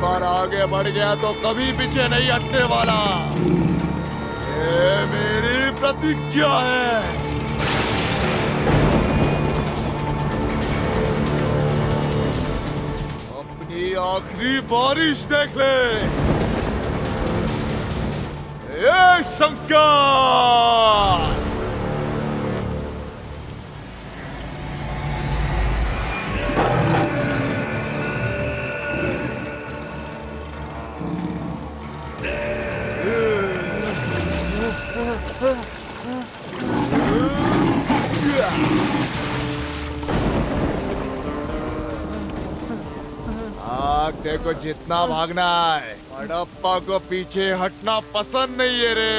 बार आगे बढ़ गया तो कभी पीछे नहीं हटने वाला। ये मेरी प्रतिज्ञा है। अपनी आखिरी बारिश देख ले। ये शंकर। आग देखो जितना भागना है, हड़प्पा को पीछे हटना पसंद नहीं है रे।